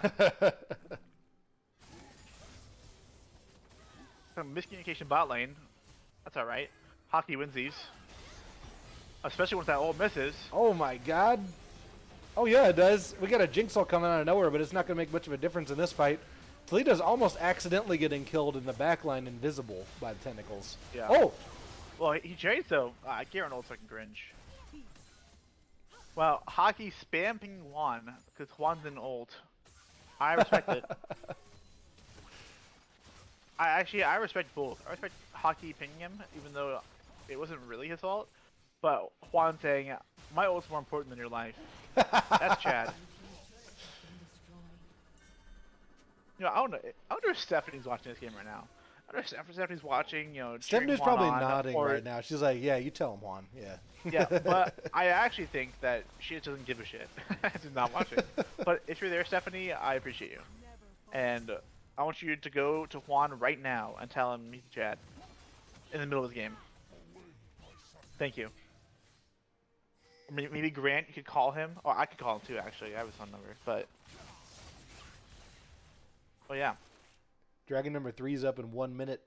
Some miscommunication bot lane. That's all right. Hockey wins these, especially once that ult misses. Oh my god. Oh yeah, it does. We got a Jinx ult coming out of nowhere, but it's not going to make much of a difference in this fight. Toledo's almost accidentally getting killed in the backline, invisible by the tentacles. Yeah. Oh! Well, he trades though. Garen ult's fucking cringe. Well, Hockey spamming Juan because Juan's an ult. I respect it. I respect both. I respect Hockey pinging him, even though it wasn't really his fault. But Juan saying, "My ult's more important than your life." That's Chad. You know, I wonder if Stephanie's watching this game right now. I wonder if Stephanie's watching. You know, cheering Stephanie's Juan probably on, nodding or- right now. She's like, yeah, you tell him, Juan. Yeah. Yeah, but I actually think that she just doesn't give a shit. She's not watching. But if you're there, Stephanie, I appreciate you. And I want you to go to Juan right now and tell him he's Chad in the middle of the game. Thank you. Or maybe Grant, you could call him. Or I could call him too, actually. I have his phone number. But yeah. Dragon number 3's up in 1 minute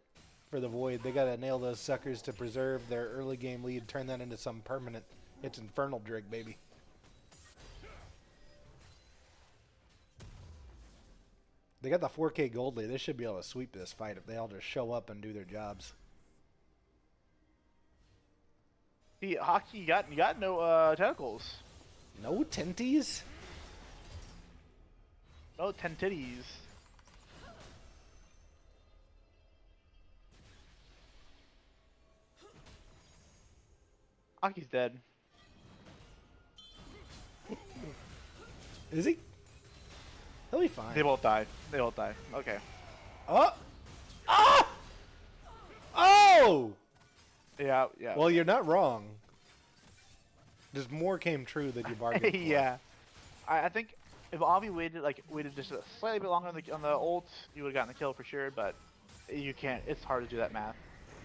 for the Void. They got to nail those suckers to preserve their early game lead, turn that into some permanent. It's Infernal Drake, baby. They got the 4K gold lead. They should be able to sweep this fight if they all just show up and do their jobs. See, Hockey, you got no tentacles. No tenties? No tentitties. Hockey's dead. Is he? He'll be fine. They both died. They both died. Okay. Oh! Ah! Oh! Yeah, yeah. Well, you're not wrong. Just more came true than you bargained for. Yeah. I think if Avi waited just a slightly bit longer on the ult, you would have gotten the kill for sure. But you can't. It's hard to do that math.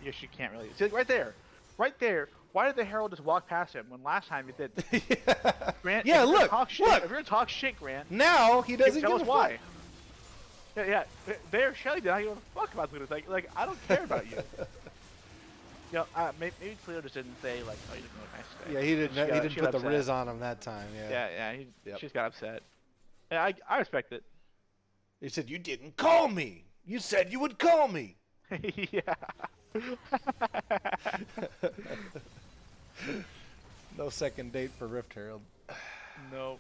You can't really. See, like, right there. Why did the Herald just walk past him when last time he did? Yeah. Grant, Yeah, if you're gonna look, talk shit, look. If you're gonna talk shit, Grant, Now he doesn't tell give us a why. fuck. Yeah. There, Shelly did not give a fuck about Toledo. Like I don't care about you. You know, maybe Toledo just didn't say like, "Oh, you didn't look nice today." Yeah, he didn't She put got the upset. Riz on him that time. Yeah. Yeah. Yep. She just got upset. Yeah, I respect it. He said, "You didn't call me. You said you would call me." Yeah. No second date for Rift Herald. No.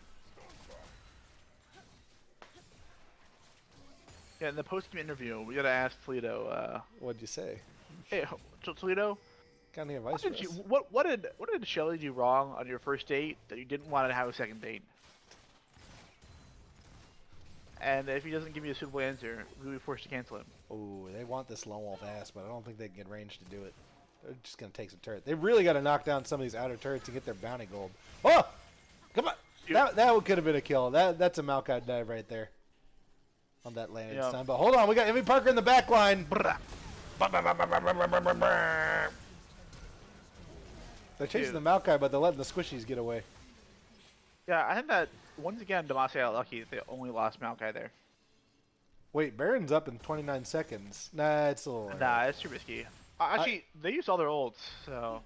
Yeah, in the post-game interview, we gotta ask Toledo. What'd you say? Hey, Toledo. Got any advice for us? What did Shelly do wrong on your first date that you didn't want to have a second date? And if he doesn't give you a suitable answer, we'll be forced to cancel him. Oh, they want this lone wolf ass, but I don't think they can get range to do it. They're just gonna take some turret. They really got to knock down some of these outer turrets to get their bounty gold. Oh, come on! That could have been a kill. That's a Maokai dive right there. On that landing stun. But hold on, we got Emmy Parker in the back line. They're chasing the Maokai, but they're letting the squishies get away. Yeah, I think that once again, Demacia got lucky. They only lost Maokai there. Wait, Baron's up in 29 seconds. Nah, it's a little. Nah, it's too risky. Actually, they used all their ults, so.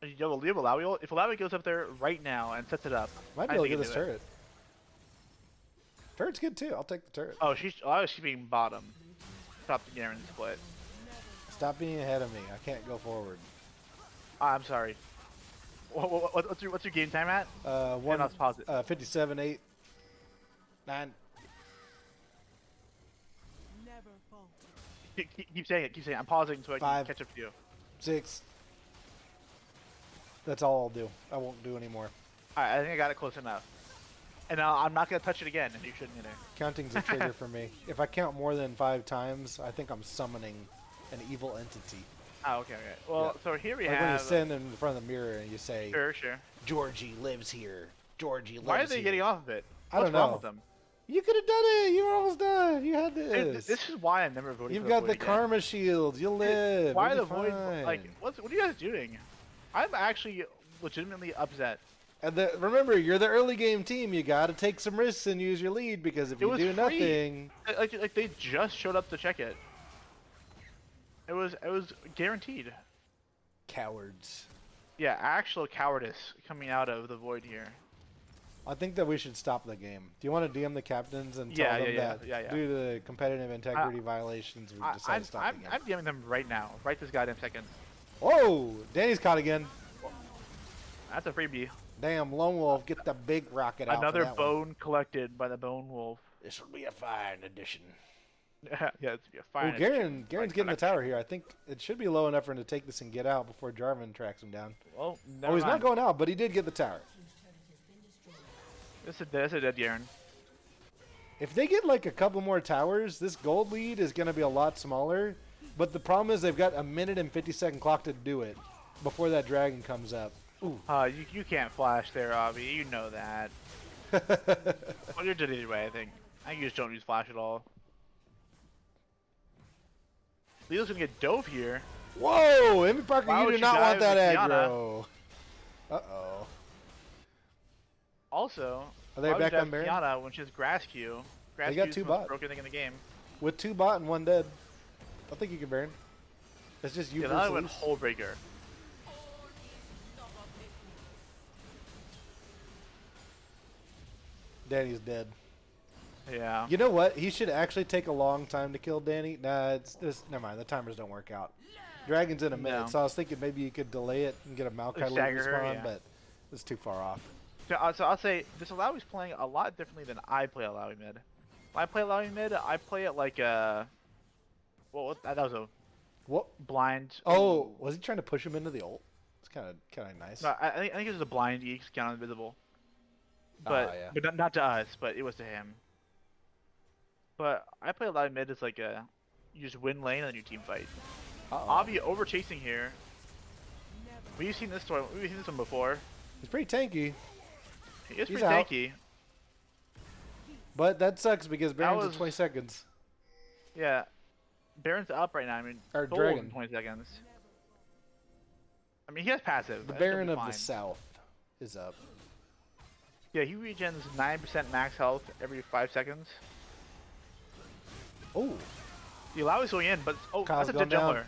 You have Alawi ult? If Alawi goes up there right now and sets it up, Might be able to get this turret. Turret's good too. I'll take the turret. Oh, she's being bottom. Stop the Garen split. Stop being ahead of me. I can't go forward. I'm sorry. What's your game time at? One. Let's pause it. 57, 8, 9. Never falter. Keep saying it. Keep saying it. I'm pausing so I can 5, catch up to you. 6. That's all I'll do. I won't do any more. Alright, I think I got it close enough. And I'm not gonna touch it again, and you shouldn't either. Counting's a trigger for me. If I count more than 5 times, I think I'm summoning an evil entity. Oh, okay. Well, Yeah. so here we Like have. when you stand in front of the mirror and you say, Sure. Georgie lives here. Georgie lives here. Why are they getting off of it? I don't What's wrong know. with them? You could have done it. You were almost done. You had Dude, this. this is why I'm never voting You've for got the the Void again. karma shield. You'll live. Why You'll the be Void? fine. Like, what are you guys doing? I'm actually legitimately upset. And remember, you're the early game team. You got to take some risks and use your lead, because if It you was do free. nothing, Like they just showed up to check it. It was guaranteed. cowards. Yeah, actual cowardice coming out of the Void here. I think that we should stop the game. Do you want to DM the captains and tell Yeah, them yeah, that yeah. due to competitive integrity violations, we decided to stop the game? I'm DMing them right now. Right this goddamn second. Whoa! Danny's caught again. That's a freebie. Damn, Lone Wolf, get the big rocket out. Another for that one. bone collected by the Bone Wolf. This will be a fine addition. Yeah, it's be a Oh, fine. Garen's Fine getting the tower here. I think it should be low enough for him to take this and get out before Jarvan tracks him down. Well, Oh, he's not mind. going out, but he did get the tower. That's a dead Garen. If they get like a couple more towers, this gold lead is going to be a lot smaller. But the problem is they've got a minute and 50-second clock to do it before that dragon comes up. Ooh. You can't flash there, Avi. You know that. Well, you're dead anyway, I think. I think you just don't use flash at all. Leo's gonna get dove here. Whoa! Emmy Parker, Why you would do you not want dive that with Kiana? aggro. Uh-oh. Also, Are they why would back you on dive Baron? Kiana when she has grass Q? Grass got Q is two the most bot. broken thing in the game. With 2 bot and 1 dead. I think you can Baron. It's just you Yeah, versus that went Elise. Hole Breaker. Danny's dead. Yeah. You know what? He should actually take a long time to kill Danny. Nah, never mind. The timers don't work out. Dragon's in a minute, No. so I was thinking maybe you could delay it and get a Maokai Stagger late her, respawn, yeah. but it's too far off. So I'll say this Alawi's playing a lot differently than I play Alawi mid. When I play Alawi mid, I play it like a. Well, that was a What? blind. Oh, was he trying to push him into the ult? It's kind of nice. No, I think it was a blind E because count invisible. But yeah. but not to us, but it was to him. But I play Alawi mid as like a. You just win lane and then you team fight. Uh-oh. Avi over chasing here. We've seen this one. We've seen this one before. He's pretty tanky, He is He's pretty out. tanky. but that sucks because Baron's was- at 20 seconds. Yeah. Baron's up right now. I mean, Or gold Dragon. in 20 seconds. I mean, he has passive. The but that's Baron gonna of be the fine. South is up. Yeah, he regens 9% max health every 5 seconds. Oh, The Alawi's going in, but Kyle's that's a going dead down. jungler.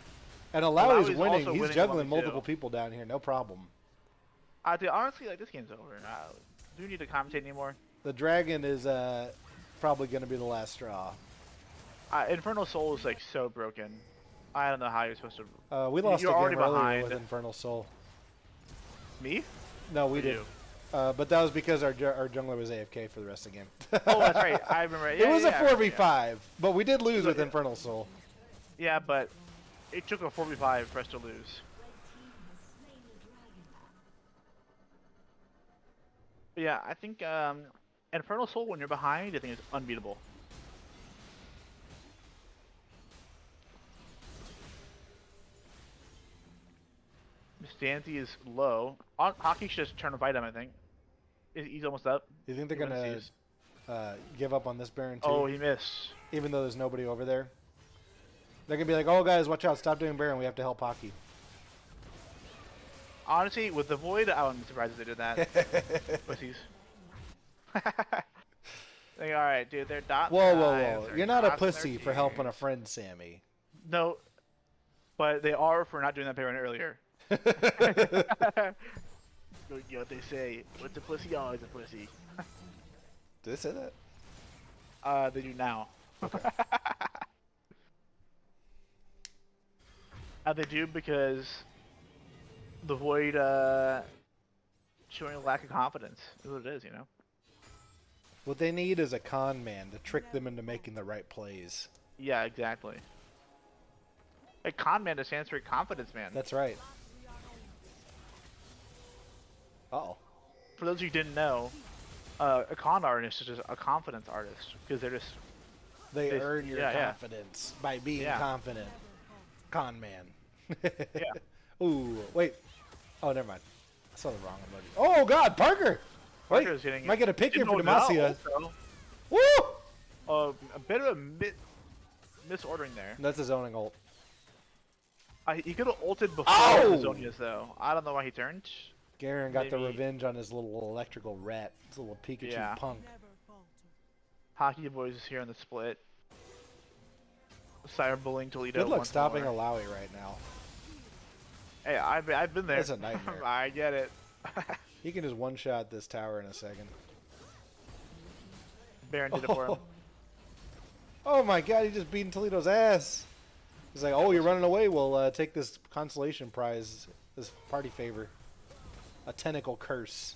and Alawi's Alawi's also winning. He's winning juggling 1v2. multiple people down here, no problem. Dude, honestly, like this game's over. Do you need to commentate anymore? The dragon is probably going to be the last straw. Infernal Soul is like so broken. I don't know how you're supposed to. We lost You're a game already earlier behind. with Infernal Soul. Me? No, we Or did. you? But that was because our jungler was AFK for the rest of the game. Oh, that's right. I remember. It Yeah, was yeah, a yeah, 4v5, but we did lose with Yeah. Infernal Soul. Yeah, but it took a 4v5 for us to lose. But yeah, I think Infernal Soul when you're behind, I think is unbeatable. Stanty is low. Hockey should just turn a fight him, I think. He's almost up. You think they're He gonna wins give up on this Baron too? Oh, he missed. Even though there's nobody over there, they're gonna be like, "Oh, guys, watch out! Stop doing Baron. We have to help Hockey." Honestly, with the Void, I wouldn't be surprised if they did that. Pussies. Like, alright, dude, they're dot Whoa, whoa, knives, whoa! they're You're not a crossing their pussy for helping a T's. friend, Sammy. No, but they are for not doing that Baron earlier. You know what they say, what's a pussy, always a pussy. Did they say that? They do now. Okay. They do because the Void showing a lack of confidence is what it is, you know? What they need is a con man to trick them into making the right plays. Yeah, exactly. A con man just stands for confidence man. That's right. Uh-oh. For those of you who didn't know, a con artist is just a confidence artist because they're just They They- earn your yeah, yeah. confidence by being Yeah. confident. Con man. Yeah. Ooh, wait. Oh, never mind. I saw the wrong emoji. Oh, God, Parker! Wait, Parker's getting might get a pick here for Didn't know Demacia. that Woo! also. A bit of a misordering there. That's a zoning ult. He could have ulted before Oh! the Zonias though. I don't know why he turned. Garen got the Maybe- revenge on his little electrical rat. His little Pikachu Yeah. punk. Never falter. Hockey Boys is here on the split. Cyberbullying Toledo. Good luck once stopping more. Alawi right now. Hey, I've been there. That's a nightmare. I get it. He can just one-shot this tower in a second. Baron did it for him. Oh my God, he just beating Toledo's ass. He's like, oh, you're running away. We'll take this consolation prize, this party favor. A tentacle curse.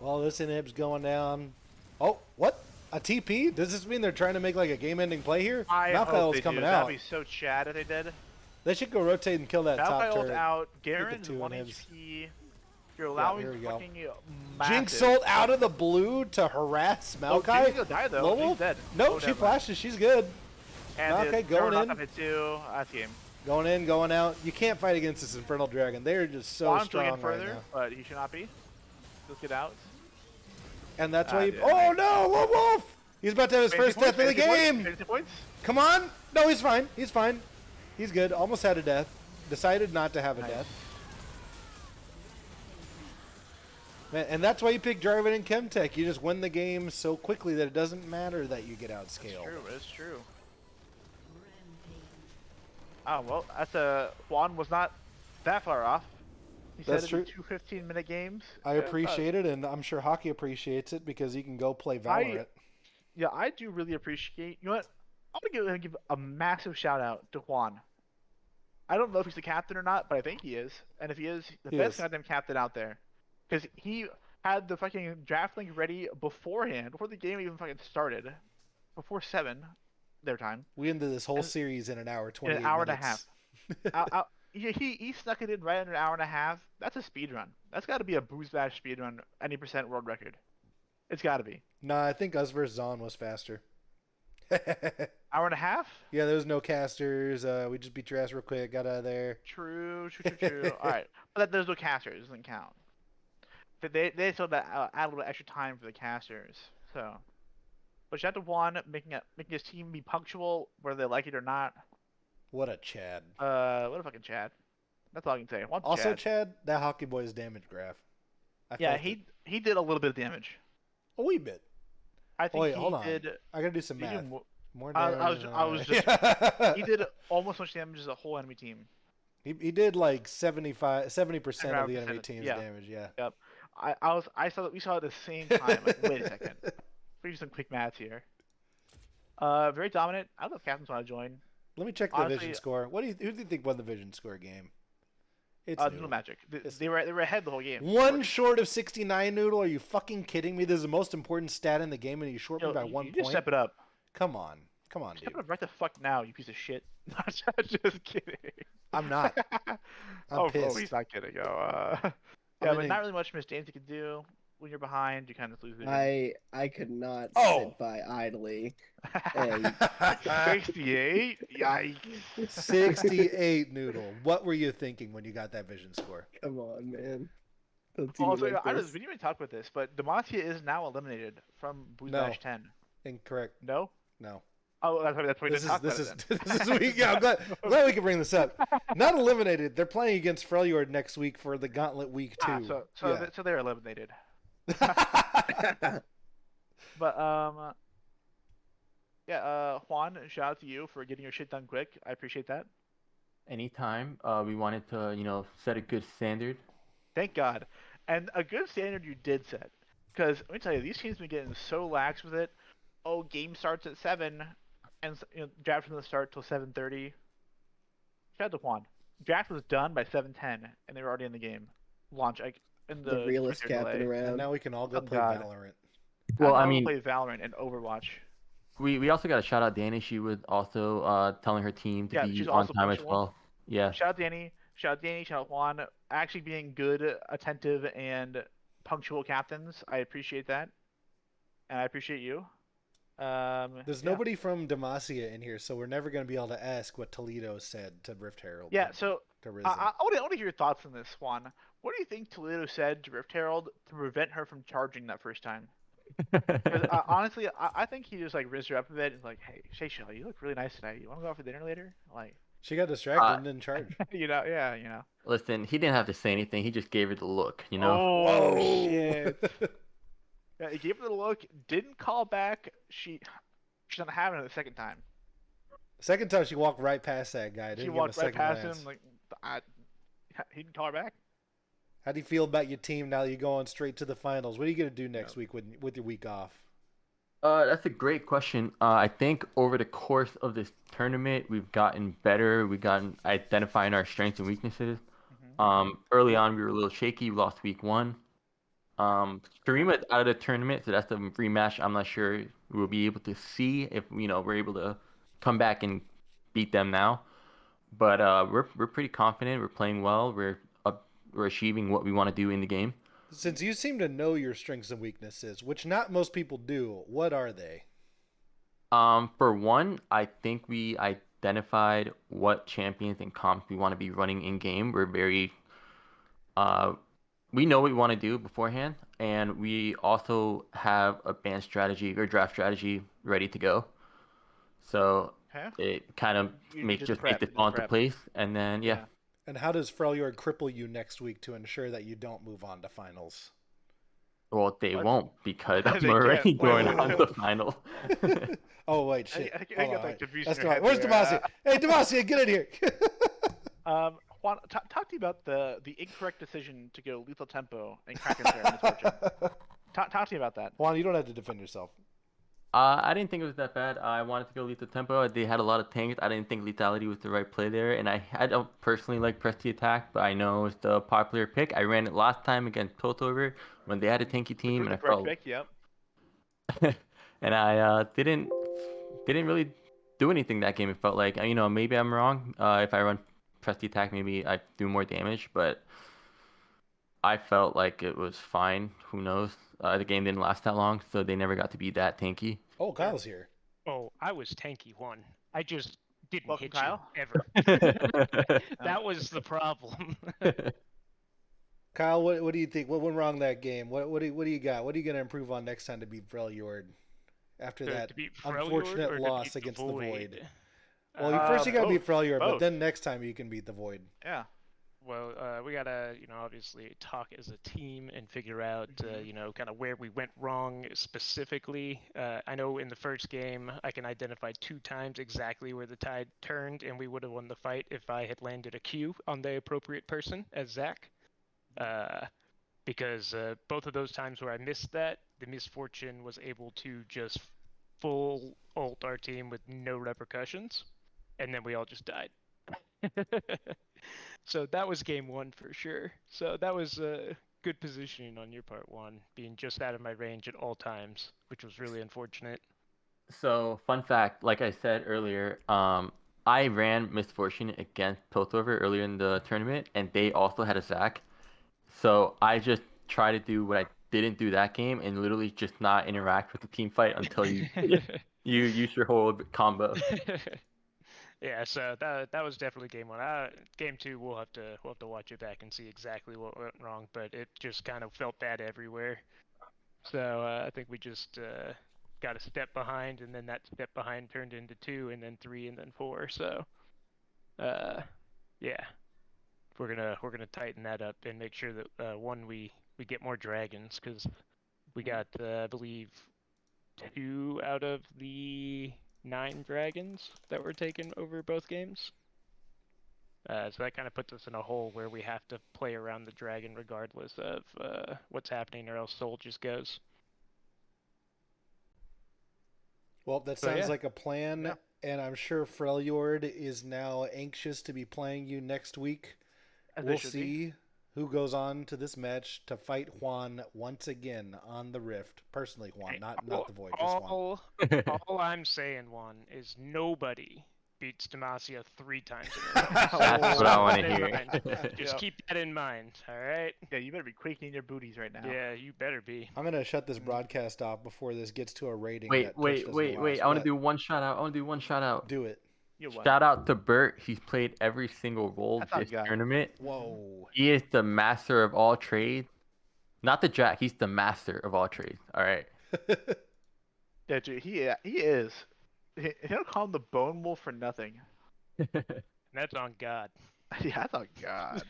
Well, this inhib's going down. Oh, what? A TP? Does this mean they're trying to make like a game-ending play here? I hope Malkael's they coming do. out. That'd be so Chad if they did. They should go rotate and kill that top Malkael's turret. out. Garen's two 1 inhibs. HP. You're allowing here we go. fucking Jinx massive- ult out of the blue to harass Oh, Maokai. Jinx will die though. Low She's wolf? dead. No, Oh, she never mind. flashes. She's good. And Okay, the going Terror in. knocked up it too. That's game. Going in, going out. You can't fight against this Infernal Dragon. They're just so Bottom's strong going right further, now. but he should not be. Let's get out. And that's why you... dude. Oh, no! Low Wolf! He's about to have his first Fantasy death of the points, fantasy game! points, fantasy points. Come on! No, he's fine. He's fine. He's good. Almost had a death. Decided not to have a Nice. death. Man, and that's why you pick Jarvan and Chemtech. You just win the game so quickly that it doesn't matter that you get outscaled. True, it's true. Oh well, Juan was not that far off. He That's said true. it'd be 2 15-minute games. I Yeah, appreciate it, and I'm sure Hockey appreciates it because he can go play Valorant. Yeah, I do really appreciate. You know what? I'm gonna give a massive shout out to Juan. I don't know if he's the captain or not, but I think he is. And if he is, the He best is. goddamn captain out there, because he had the fucking draft link ready beforehand, before the game even fucking started, before 7, their time. We ended this whole And- series in an hour, In 28 an hour minutes. and a half. He snuck it in right under an hour and a half. That's a speed run. That's got to be a BoozeBash speed run, any percent world record. It's got to be. Nah, I think us versus Zon was faster. Hour and a half? Yeah, there was no casters. We just beat your ass real quick. Got out of there. True. All right, but there's no casters. It doesn't count. But they still add a little extra time for the casters. So, but shout out to Juan making his team be punctual, whether they like it or not. What a Chad. What a fucking Chad. That's all I can say. Juan's a Also, Chad. Chad, that Hockey Boy's damage graph. I Yeah, felt it. he did a little bit of damage. A wee bit. I think Wait, he hold on. did. I gotta do some he did math. mo- More I damage. was just- he did almost as much damage as a whole enemy team. He did like 70% of the enemy 75%, team's yeah. damage. Yeah. I saw that we saw it at the same time. Like, wait a second. Let me do some quick maths here. Very dominant. I don't know if captains want to join. Let me check the Honestly- vision score. Who do you think won the vision score game? It's No Noodle. Magic. It's- They were ahead the whole game. One short of 69, Noodle. Are you fucking kidding me? This is the most important stat in the game, and you short me Yo, by you 1 just point. step it up. Come on, dude. Step it up right the fuck now, you piece of shit. Just kidding. I'm not. I'm oh, pissed. he's not kidding. I'm Yeah, but in not really much Miss Dancy could do. When you're behind, you kind of lose the I could not Oh. sit by idly. game. 68? Yikes. 68, Noodle. What were you thinking when you got that vision score? Come on, man. Don't do me Also, like we this. didn't even talk about this, but Demacia is now eliminated from BoozeBash No. 10. Incorrect. No? No. Oh, that's why we This didn't is talk this about is it then. this is week. Yeah, I'm glad we can bring this up. Not eliminated. They're playing against Freljord next week for the Gauntlet Week 2. So they're eliminated. Yeah. But Juan, shout out to you for getting your shit done quick. I appreciate that. Anytime. We wanted to, set a good standard. Thank God. And a good standard you did set. Because let me tell you, these teams have been getting so lax with it. Oh, game starts at 7, and draft doesn't start till 7:30. Shout out to Juan. Draft was done by 7:10, and they were already in the game. Launch like in The realest quicker captain delay. And around. now we can all go Oh, play God. Valorant. Well, I I don't mean, play Valorant and Overwatch. we also got to shout out Danny. She was also telling her team to Yeah, be she's on also time as punctual. well. Yeah. Shout out Danny. Shout out Juan. Actually being good, attentive, and punctual captains. I appreciate that, and I appreciate you. There's yeah. nobody from Demacia in here, so we're never going to be able to ask what Toledo said to Rift Herald. Yeah, so to Risen. I want to hear your thoughts on this, Juan. What do you think Toledo said to Rift Herald to prevent her from charging that first time? Because honestly, I think he just like rizzed her up a bit and like, hey, Shelly, you look really nice tonight. You want to go out for dinner later? Like, She got distracted and didn't charge. yeah. Listen, he didn't have to say anything. He just gave her the look. Oh shit. Yeah, he gave her the look, didn't call back. She's not having it the second time. Second time she walked right past that guy. Didn't She give him a walked right second past glance. him, like he didn't call her back. How do you feel about your team now that you're going straight to the finals? What are you going to do next week with your week off? That's a great question. I think over the course of this tournament, we've gotten better. We've gotten identifying our strengths and weaknesses. Early on, we were a little shaky. We lost week 1. Sharima's out of the tournament, so that's the rematch. I'm not sure we'll be able to see if we're able to come back and beat them now. But we're pretty confident. We're playing well. We're achieving what we want to do in the game. Since you seem to know your strengths and weaknesses, which not most people do, what are they? For one, I think we identified what champions and comps we want to be running in game. We're very we know what we want to do beforehand, and we also have a band strategy or draft strategy ready to go. So it kind of makes it fall into place, and then yeah. And how does Freljord cripple you next week to ensure that you don't move on to finals? Well, they won't because They I'm already can't. going Wait. on the final. Oh wait, shit. I Hold got on, that wait. confusion Let's in go. your head Where's there. Demacia? Hey, Demacia, get in here. Juan, talk to you about the incorrect decision to go lethal tempo and Kraken Fair in Misfortune. Talk to me about that. Juan, you don't have to defend yourself. I didn't think it was that bad. I wanted to go lethal tempo. They had a lot of tanks. I didn't think lethality was the right play there, and I don't personally like press the attack, but I know it's the popular pick. I ran it last time against Piltover when they had a tanky team, and I felt. Pick, yep. And I didn't really do anything that game. It felt like maybe I'm wrong. If I run press the attack, maybe I do more damage, but I felt like it was fine. Who knows? The game didn't last that long, so they never got to be that tanky. Oh, Kyle's here. Oh, I was tanky one. I just didn't Welcome, hit Kyle. you ever. That was the problem. Kyle, what do you think? What went wrong that game? What do you got? What are you gonna improve on next time to beat Freljord after that To beat Freljord unfortunate or to loss beat the against the Void? Void? Well, first you gotta beat both. Freljord, but Both. then next time you can beat the Void. Yeah. Well, we gotta, obviously talk as a team and figure out, kind of where we went wrong specifically. I know in the first game, I can identify 2 times exactly where the tide turned, and we would have won the fight if I had landed a Q on the appropriate person as Zach. Because both of those times where I missed that, the Misfortune was able to just full ult our team with no repercussions, and then we all just died. So that was game 1 for sure. So that was good positioning on your part, Juan, being just out of my range at all times, which was really unfortunate. So, fun fact, like I said earlier, I ran Misfortune against Piltover earlier in the tournament, and they also had a Zac. So I just try to do what I didn't do that game, and literally just not interact with the team fight until you you use your whole combo. Yeah, so that was definitely game 1. Game 2, we'll have to watch it back and see exactly what went wrong, but it just kind of felt bad everywhere. So I think we just got a step behind, and then that step behind turned into 2, and then 3, and then 4. So yeah, we're gonna tighten that up and make sure that one we get more dragons, because we got I believe 2 out of the 9 dragons that were taken over both games. So that kind of puts us in a hole where we have to play around the dragon regardless of what's happening, or else Soul just goes. Well, that So, sounds yeah. like a plan, Yeah. and I'm sure Freljord is now anxious to be playing you next week. As they We'll should be. see who goes on to this match to fight Juan once again on the Rift. Personally, Juan, Hey, not the Void, just Juan. All I'm saying, Juan, is nobody beats Demacia 3 times in a row. That's what I want Keep to that in hear. mind. Just Yep. keep that in mind, all right? Yeah, you better be quaking in your booties right now. Yeah, you better be. I'm gonna shut this broadcast off before this gets to a rating Wait, that Twitch wait, doesn't wait, allow wait. us, I want to but do one shout out. I want to do one shout out. do it. You what? Shout out to Bert. He's played every single role That's not this good. tournament. Whoa. He is the master of all trades. Not the Jack. He's the master of all trades. All right. Yeah, dude, he is. He don't call him the Bone Wolf for nothing. That's on God. Yeah, that's a god.